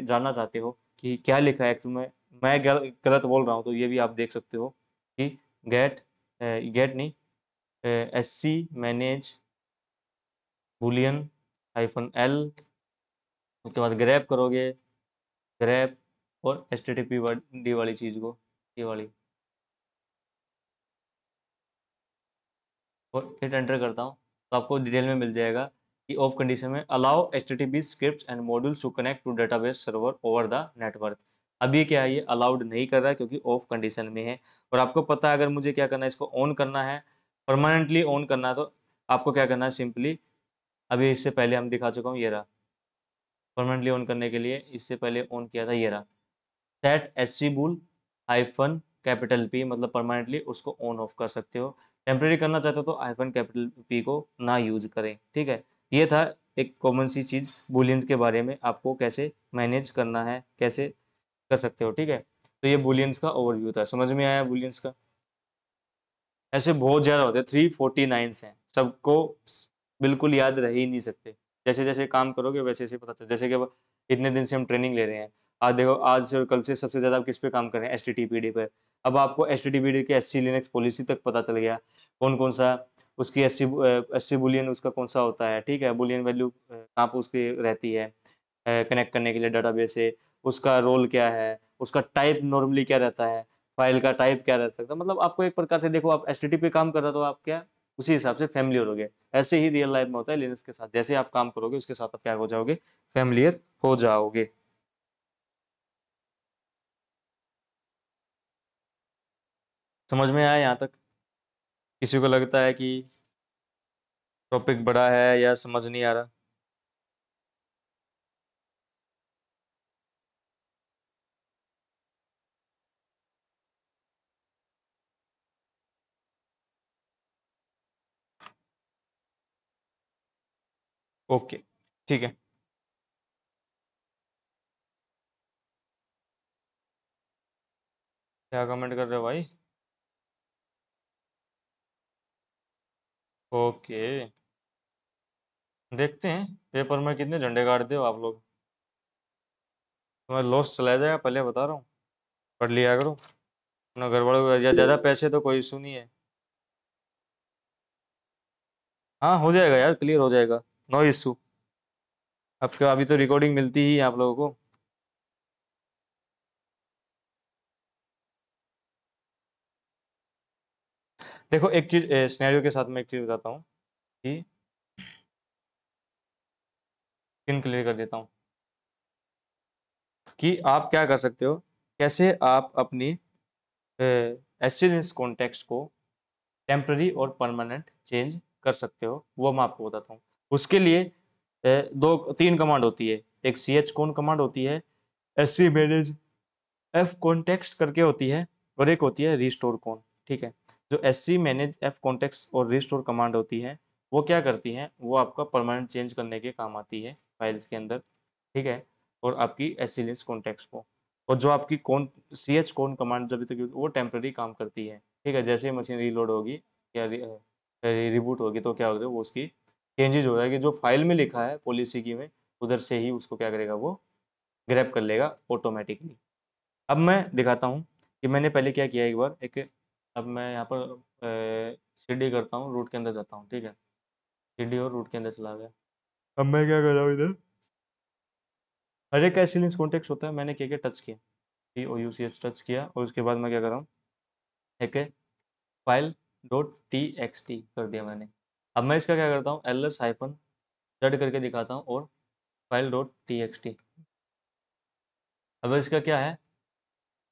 जानना चाहते हो कि क्या लिखा है एक्चुअल में, मैं गलत बोल रहा हूँ तो ये भी आप देख सकते हो कि गेट गेट नहीं, SC मैनेज बुलियन -l, उसके बाद ग्रैब करोगे, ग्रैब और HTTP D वाली चीज़ को, ये वाली, और हिट एंटर करता हूँ तो आपको डिटेल में मिल जाएगा कि ऑफ कंडीशन में allow HTTP scripts and modules to connect to database server over the network. अब ये क्या है, ये अलाउड नहीं कर रहा है क्योंकि ऑफ कंडीशन में है। और आपको पता है अगर मुझे क्या करना है, इसको ऑन करना है, परमानेंटली ऑन करना है, तो आपको क्या करना है, सिंपली, अभी इससे पहले हम दिखा चुका हूँ, ये रहा, परमानेंटली ऑन करने के लिए इससे पहले ऑन किया था, ये रहा, सेट SC बुल -P, मतलब परमानेंटली उसको ऑन ऑफ कर सकते हो। टेम्परेरी करना चाहते हो तो -P को ना यूज करें, ठीक है। ये था एक कॉमन सी चीज़ बुलियंस के बारे में, आपको कैसे मैनेज करना है, कैसे कर सकते हो, ठीक है। तो ये बुलियंस का ओवरव्यू था, समझ में आया बुलियंस का। ऐसे बहुत ज़्यादा होते हैं, 349 हैं, सबको बिल्कुल याद रह ही नहीं सकते। जैसे जैसे काम करोगे वैसे वैसे पता चल, जैसे कि अब इतने दिन से हम ट्रेनिंग ले रहे हैं, आज देखो, आज से और कल से सबसे ज़्यादा आप किस पे काम कर रहे हैं, HTTPD पर। अब आपको HTTPD की SC लिनक्स पॉलिसी तक पता चल गया, कौन कौन सा उसकी SC बुलियन उसका कौन सा होता है, ठीक है, बुलियन वैल्यू कहाँ पर उसकी रहती है, कनेक्ट करने के लिए डाटाबेस से, उसका रोल क्या है, उसका टाइप नॉर्मली क्या रहता है, फाइल का टाइप क्या रह सकता है। मतलब आपको एक प्रकार से, देखो आप HTTP पे काम कर रहे हो तो आप क्या उसी हिसाब से फैमिलियर हो गए। ऐसे ही रियल लाइफ में होता है लिनक्स के साथ, जैसे आप काम करोगे उसके साथ आप क्या हो जाओगे, फैमिलियर हो जाओगे। समझ में आया यहाँ तक? किसी को लगता है कि टॉपिक बड़ा है या समझ नहीं आ रहा? ओके, ठीक है। क्या कमेंट कर रहे हो भाई? ओके, देखते हैं पेपर में कितने झंडे गाड़ते हो आप लोग। तुम्हारा लॉस चला जाएगा, पहले बता रहा हूँ। पढ़ लिया करो ना, गड़बड़ हो या ज़्यादा पैसे तो कोई इशू नहीं है। हाँ हो जाएगा यार, क्लियर हो जाएगा, नो इशू। आपका अभी तो रिकॉर्डिंग मिलती ही है आप लोगों को। देखो एक चीज़ सिनेरियो के साथ में एक चीज़ बताता हूँ कि स्क्रीन क्लियर कर देता हूँ कि आप क्या कर सकते हो, कैसे आप अपनी एसएनएस कॉन्टेक्स्ट को टेम्पररी और परमानेंट चेंज कर सकते हो, वो मैं आपको बताता हूँ। उसके लिए दो तीन कमांड होती है। एक सी एच कॉन कमांड होती है, S C manage F context करके होती है, और एक होती है रिस्टोर कॉन। ठीक है, जो S C manage F context और रिस्टोर कमांड होती है, वो क्या करती हैं, वो आपका परमानेंट चेंज करने के काम आती है फाइल्स के अंदर। ठीक है, और आपकी एस सी लिस्ट कॉन्टेक्स्ट को। और जो आपकी कौन सी एच कौन कमांड जब तक वो टेम्पररी काम करती है। ठीक है, जैसे ही मशीन रीलोड होगी या रिबूट होगी तो क्या होगा, वो उसकी चेंजेज हो जाएगी, जो फाइल में लिखा है पॉलिसी की में, उधर से ही उसको क्या करेगा, वो ग्रैब कर लेगा ऑटोमेटिकली। अब मैं दिखाता हूँ कि मैंने पहले क्या किया एक बार। एक अब मैं यहाँ पर सीडी करता हूँ, रूट के अंदर जाता हूँ। ठीक है, सीडी और रूट के अंदर चला गया। अब मैं क्या कर रहा हूँ इधर, हर एक ऐसी लिंक्स कॉन्टेक्स्ट होता है, मैंने क्या क्या टच किया, T O U C S touch किया, और उसके बाद मैं क्या कर रहा हूँ, एक file dot T X T कर दिया मैंने। अब मैं इसका क्या करता हूँ, एल एस हाइफन जेड करके दिखाता हूँ, और file dot T X T. अब इसका क्या है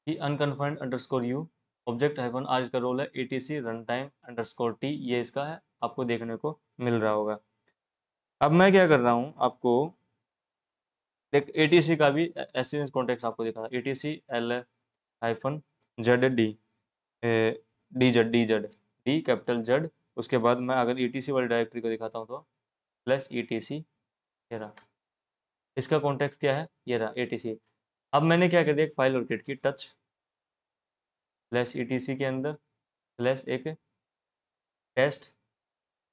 कि unconfined underscore U object hyphen R, इसका रोल है A T C run time underscore T, ये इसका है, आपको देखने को मिल रहा होगा। अब मैं क्या कर रहा हूँ, आपको एक ए टी सी का भी एस कॉन्टेक्स्ट आपको दिखा, A T C L hyphen Z D, D Z D Z D capital Z. उसके बाद मैं अगर ई टी सी वाली डायरेक्टरी को दिखाता हूँ तो प्लस ई टी सी, ये रहा इसका कॉन्टेक्स्ट, क्या है, ये रहा ए टी सी। अब मैंने क्या कर दिया, एक फाइल लोकेट की, touch plus E T C के अंदर प्लस एक test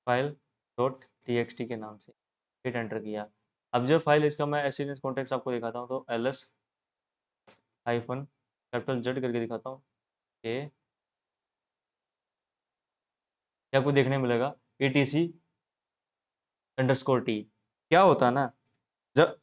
file dot T X T के नाम से हिट एंटर किया। अब जब फाइल इसका मैं एस कॉन्टेक्स्ट आपको दिखाता हूँ तो L S hyphen capital Z करके दिखाता हूँ, ये आपको देखने मिलेगा A T C underscore T. क्या होता है ना, जब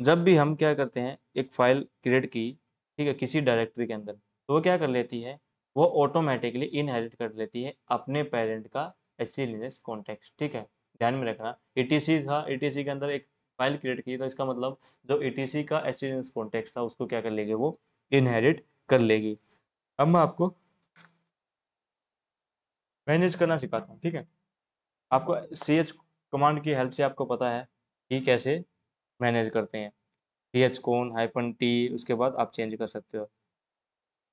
जब भी हम क्या करते हैं, एक फाइल क्रिएट की, ठीक है, किसी डायरेक्टरी के अंदर, तो वो क्या कर लेती है, वो ऑटोमेटिकली इनहेरिट कर लेती है अपने पेरेंट का एच सी लिनक्स कॉन्टेक्स्ट। ठीक है, ध्यान में रखना, एटीसी था, एटीसी के अंदर एक फाइल क्रिएट की, तो इसका मतलब जो एटीसी का एच सी लिनक्स कॉन्टेक्स्ट था उसको क्या कर लेगी, वो इनहेरिट कर लेगी। अब मैं आपको मैनेज करना सिखाता हूँ। ठीक है, आपको सी एच कमांड की हेल्प से आपको पता है कि कैसे मैनेज करते हैं। सी एच कोन हाइफन टी, उसके बाद आप चेंज कर सकते हो।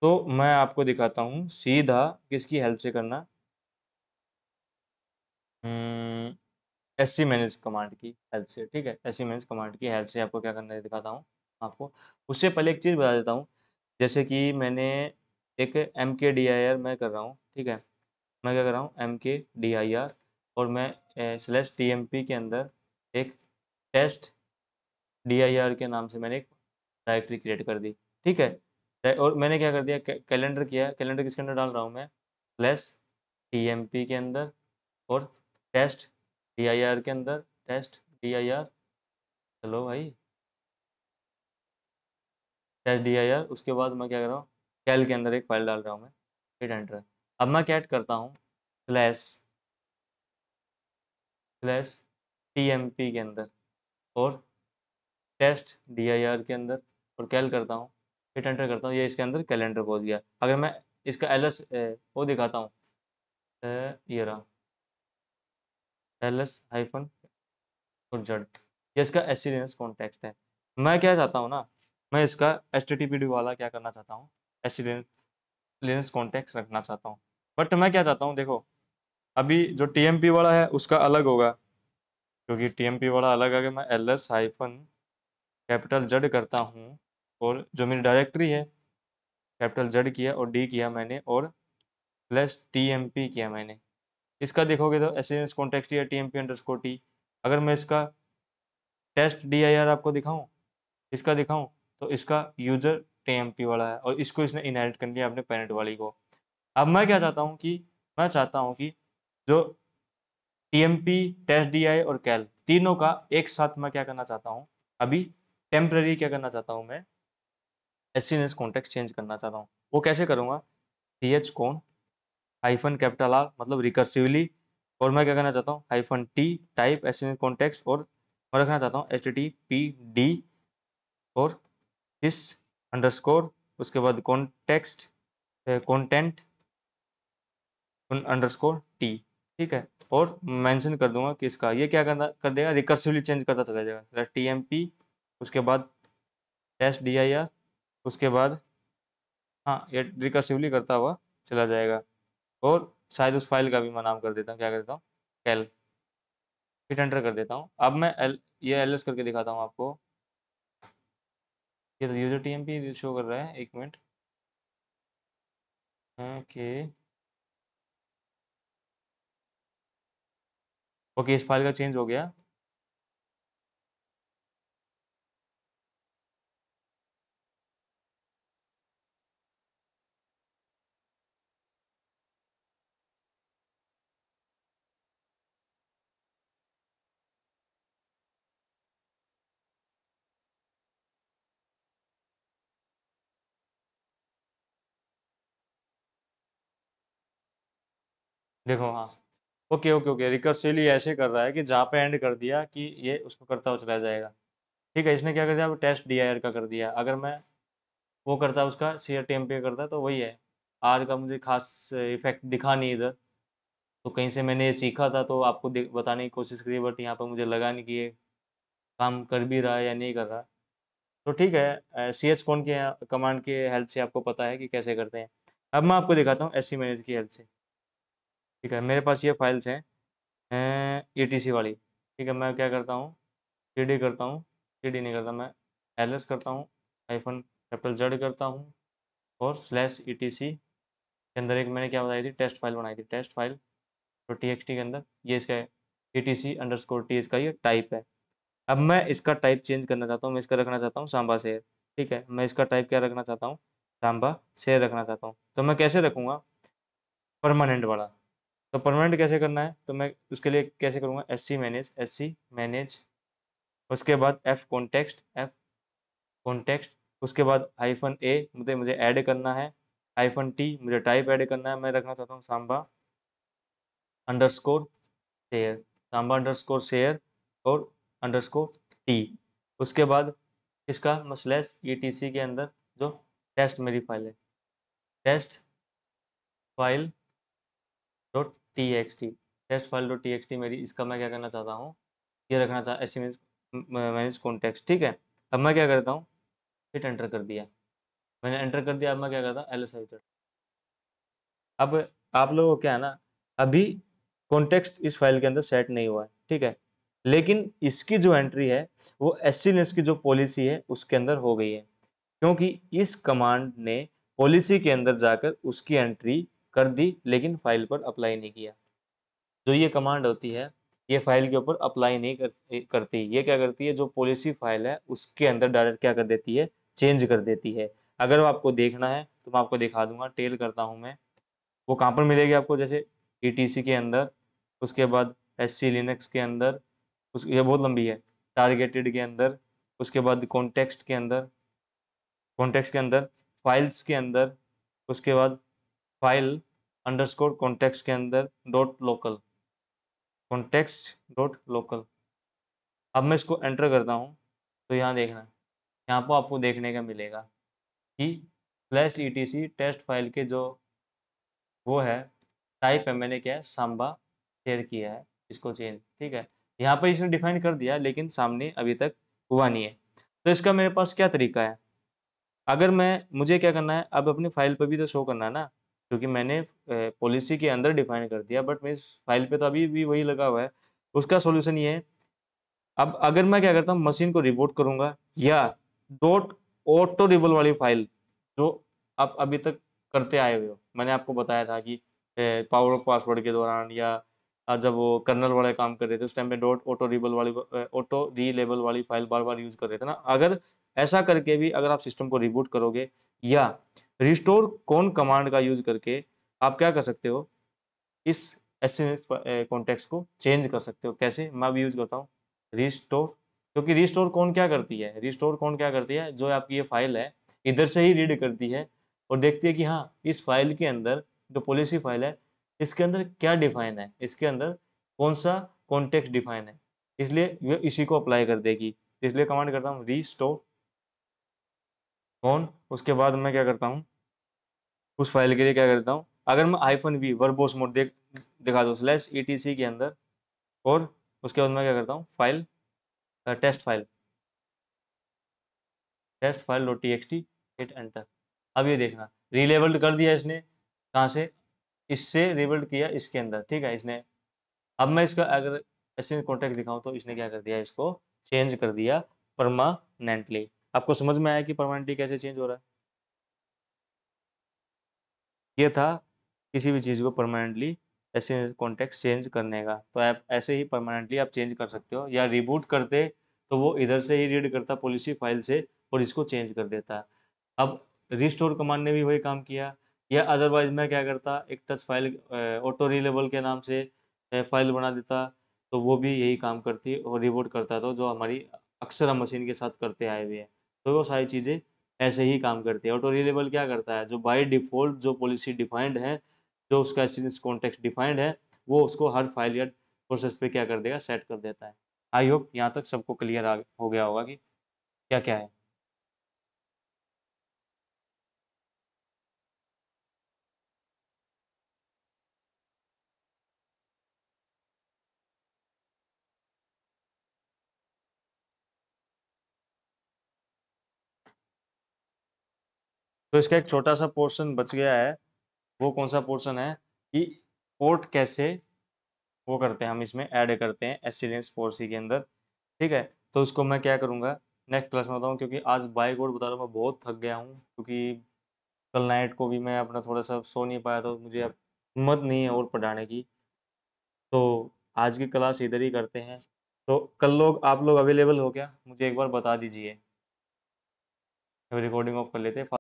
तो मैं आपको दिखाता हूँ सीधा किसकी हेल्प से करना, एस सी मैनेज कमांड की हेल्प से। ठीक है, एस सी मैनेज कमांड की हेल्प से आपको क्या करना है दिखाता हूँ आपको। उससे पहले एक चीज़ बता देता हूँ, जैसे कि मैंने एक एम के डी आई आर मैं कर रहा हूँ। ठीक है, मैं क्या कर रहा हूँ, एम के डी आई आर, और मैं स्लैश टी एम पी के अंदर एक टेस्ट डी आई आर के नाम से मैंने एक डायरेक्टरी क्रिएट कर दी। ठीक है, और मैंने क्या कर दिया, कैलेंडर किया, कैलेंडर किसके अंदर डाल रहा हूँ मैं, प्लस टी एम पी के अंदर, और टेस्ट डी आई आर के अंदर, टेस्ट डी आई आर, चलो भाई, टेस्ट डी आई आर। उसके बाद मैं क्या कर रहा हूँ, कैल के अंदर एक फाइल डाल रहा हूँ मैं, हिट एंटर। अब मैं क्या करता हूँ, slash slash T M P के अंदर, और टेस्ट डी आई आर के अंदर, और कैल करता हूँ, हिट एंटर करता हूँ, ये इसके अंदर कैलेंडर पहुँच गया। अगर मैं इसका एल एस वो दिखाता हूँ, ये रहा एल एस हाइफन और जेड, ये इसका एस सी लिनक्स कॉन्टेक्स्ट है। मैं क्या चाहता हूँ ना, मैं इसका H T T P D वाला क्या करना चाहता हूँ, एच सी लिनक्स कॉन्टेक्स्ट रखना चाहता हूँ। बट मैं क्या चाहता हूँ, देखो अभी जो टी एम पी वाला है उसका अलग होगा, क्योंकि टी एम पी वाला अलग है। मैं L S hyphen capital Z करता हूँ, और जो मेरी डायरेक्टरी है कैपिटल जेड किया और डी किया मैंने और प्लस TMP किया मैंने। इसका देखोगे तो एस कॉन्टेक्स्ट या TMP_T। अगर मैं इसका टेस्ट DIR आपको दिखाऊं, इसका दिखाऊं, तो इसका यूजर TMP वाला है और इसको इसने इनहेरिट कर लिया अपने पेरेंट वाली को। अब मैं क्या चाहता हूँ कि मैं चाहता हूँ कि जो TMP, टेस्ट DI और कैल तीनों का एक साथ मैं क्या करना चाहता हूँ, अभी टेम्पररी क्या करना चाहता हूँ मैं, एस कॉन्टेक्स्ट चेंज करना चाहता हूँ। वो कैसे करूँगा, CH कौन -R मतलब रिकर्सिवली, और मैं क्या करना चाहता हूँ -T टाइप एस कॉन्टेक्स्ट, और मैं रखना चाहता हूँ HTTPD और दिस अंडरस्कोर, उसके बाद कॉन्टेक्स्ट कंटेंट अंडरस्कोर T, ठीक है। और मेंशन कर दूंगा कि इसका ये क्या करना कर देगा, रिकर्सिवली चेंज करता चला जाएगा, TMP, उसके बाद टेस्ट DIR, उसके बाद हाँ ये रिकर्सिवली करता हुआ चला जाएगा। और शायद उस फाइल का भी मैं नाम कर देता हूँ, क्या करता हूँ, कैल, फिर एंटर कर देता हूँ। अब मैं ये LS करके दिखाता हूँ आपको। ये तो यूजर TMP शो कर रहा है, एक मिनट। ओके ओके, इस फाइल का चेंज हो गया। देखो हाँ, ओके ओके ओके, रिकर्सिवली ऐसे कर रहा है कि जहाँ पे एंड कर दिया कि ये उसको करता हुआ चला जाएगा, ठीक है। इसने क्या कर दिया, टेस्ट DIR का कर दिया। अगर मैं वो करता उसका CRTMP करता तो वही है। आर का मुझे खास इफेक्ट दिखा नहीं इधर, तो कहीं से मैंने ये सीखा था तो आपको बताने की कोशिश करी, बट यहाँ पर मुझे लगा नहीं कि ये काम कर भी रहा है या नहीं कर रहा। तो ठीक है, CS कौन के कमांड के हेल्प से आपको पता है कि कैसे करते हैं। अब मैं आपको दिखाता हूँ SC मैनेज की हेल्प से, ठीक है। मेरे पास ये फाइल्स हैं ETC वाली, ठीक है। मैं क्या करता हूँ, CD करता हूँ, CD नहीं करता मैं, LS करता हूँ, -Z करता हूँ, और /etc के अंदर एक मैंने क्या बनाई थी, टेस्ट फाइल बनाई थी, टेस्ट फाइल तो TXT के अंदर ये इसका ETC_T इसका ये टाइप है। अब मैं इसका टाइप चेंज करना चाहता हूँ, मैं इसका रखना चाहता हूँ सांबा शेर, ठीक है। मैं इसका टाइप क्या रखना चाहता हूँ, सांबा शेर रखना चाहता हूँ। तो मैं कैसे रखूँगा, परमानेंट वाला। तो परमानेंट कैसे करना है, तो मैं उसके लिए कैसे करूँगा, SC मैनेज, उसके बाद F कॉन्टेक्स्ट, उसके बाद -A मुझे ऐड करना है, -T मुझे टाइप ऐड करना है। मैं रखना चाहता हूँ Samba underscore share, Samba underscore share और _T। उसके बाद इसका /etc के अंदर जो टेस्ट मेरी फाइल है, test file .txt, test file .txt मेरी, इसका मैं क्या करना चाहता हूँ, ये रखना चाहता SMS मैनेज कॉन्टेक्स्ट, ठीक है। अब मैं क्या करता हूँ, हिट एंटर कर दिया, मैंने एंटर कर दिया। अब मैं क्या करता हूँ, LS। अब आप लोगों को क्या है ना, अभी कॉन्टेक्स्ट इस फाइल के अंदर सेट नहीं हुआ है, ठीक है। लेकिन इसकी जो एंट्री है वो SCLinux की जो पॉलिसी है उसके अंदर हो गई है, क्योंकि इस कमांड ने पॉलिसी के अंदर जाकर उसकी एंट्री कर दी, लेकिन फाइल पर अप्लाई नहीं किया। जो ये कमांड होती है ये फाइल के ऊपर अप्लाई नहीं करती, ये क्या करती है, जो पॉलिसी फाइल है उसके अंदर डायरेक्ट क्या कर देती है, चेंज कर देती है। अगर आपको देखना है तो मैं आपको दिखा दूंगा, टेल करता हूँ मैं। वो कहाँ पर मिलेगी आपको, जैसे ETC के अंदर, उसके बाद SCLinux के अंदर, उस ये बहुत लंबी है, टारगेटेड के अंदर, उसके बाद कॉन्टेक्स्ट के अंदर, फाइल्स के अंदर, उसके बाद फाइल अंडरस्कोर कॉन्टेक्स्ट के अंदर .local, कॉन्टेक्स्ट.local। अब मैं इसको एंटर करता हूँ तो यहाँ देखना, यहाँ पर आपको देखने का मिलेगा कि /etc टेस्ट फाइल के जो वो है टाइप है, मैंने क्या है, सांबा शेयर किया है, इसको चेंज, ठीक है। यहाँ पर इसने डिफाइन कर दिया लेकिन सामने अभी तक हुआ नहीं है। तो इसका मेरे पास क्या तरीका है, अगर मुझे क्या करना है, अब अपनी फाइल पर भी तो शो करना है ना, क्योंकि मैंने पॉलिसी के अंदर डिफाइन कर दिया, बट मेरी फाइल पे तो अभी भी वही लगा हुआ है। उसका सॉल्यूशन ये है, अब अगर मैं क्या करता हूँ, मशीन को रिबूट करूंगा या डॉट ऑटो रिबल वाली फाइल जो आप अभी तक करते आए हुए हो। मैंने आपको बताया था कि पावर ऑफ पासवर्ड के दौरान या जब वो कर्नल वाले काम कर रहे थे उस टाइम पे डॉट ऑटो रीलेबल वाली फाइल बार बार यूज कर रहे थे ना। अगर ऐसा करके भी अगर आप सिस्टम को रिबूट करोगे या रिस्टोर कौन कमांड का यूज करके आप क्या कर सकते हो, इस एसएमएस कॉन्टेक्स्ट को चेंज कर सकते हो। कैसे? मैं भी यूज करता हूँ रिस्टोर, क्योंकि रिस्टोर कौन क्या करती है, रिस्टोर कौन क्या करती है, जो आपकी ये फाइल है इधर से ही रीड करती है और देखती है कि हाँ इस फाइल के अंदर जो पॉलिसी फाइल है इसके अंदर क्या डिफाइन है, इसके अंदर कौन सा कॉन्टेक्स्ट डिफाइन है, इसलिए ये इसी को अप्लाई कर देगी। इसलिए कमांड करता हूँ रिस्टोर कौन। उसके बाद मैं क्या करता हूँ, उस फाइल के लिए क्या करता हूँ, अगर मैं -v वर्बोस मोड दिखा दो /etc के अंदर, और उसके बाद मैं क्या करता हूँ file test file dot T hit enter. अब ये देखना रीलेबल्ड कर दिया इसने, कहाँ से, इससे रिबल्ड किया इसके अंदर, ठीक है इसने। अब मैं इसका अगर ऐसे कॉन्टेक्ट दिखाऊं तो इसने क्या कर दिया, इसको चेंज कर दिया परमानेंटली। आपको समझ में आया कि परमानेंटली कैसे चेंज हो रहा है? ये था किसी भी चीज़ को परमानेंटली ऐसे कॉन्टेक्स्ट चेंज करने का। तो आप ऐसे ही परमानेंटली आप चेंज कर सकते हो, या रिबूट करते तो वो इधर से ही रीड करता पॉलिसी फाइल से और इसको चेंज कर देता। अब रिस्टोर कमांड ने भी वही काम किया, या अदरवाइज मैं क्या करता, एक टच फाइल ऑटो रीलेबल के नाम से फाइल बना देता, तो वो भी यही काम करती और रिबूट करता, तो जो हमारी अक्सर हम मशीन के साथ करते आए हुए हैं। तो वो सारी चीज़ें ऐसे ही काम करती है। ऑटो रीलेबल क्या करता है, जो बाय डिफ़ॉल्ट जो पॉलिसी डिफाइंड है, जो उसका एसएमएस कॉन्टेक्स्ट डिफाइंड है, वो उसको हर फाइल या प्रोसेस पे क्या कर देगा, सेट कर देता है। आई होप यहाँ तक सबको क्लियर हो गया होगा कि क्या क्या है। तो इसका एक छोटा सा पोर्शन बच गया है। वो कौन सा पोर्शन है कि पोर्ट कैसे वो करते हैं, हम इसमें ऐड करते हैं एसएलएस पॉलिसी के अंदर। ठीक है, तो उसको मैं क्या करूँगा नेक्स्ट क्लास में बताऊँ, क्योंकि आज बाय कोड बता रहा हूँ, मैं बहुत थक गया हूँ, क्योंकि कल नाइट को भी मैं अपना थोड़ा सा सो नहीं पाया, तो मुझे अब हिम्मत नहीं है और पढ़ाने की। तो आज की क्लास इधर ही करते हैं। तो कल लोग आप लोग अवेलेबल हो क्या, मुझे एक बार बता दीजिए। रिकॉर्डिंग ऑफ कर लेते हैं।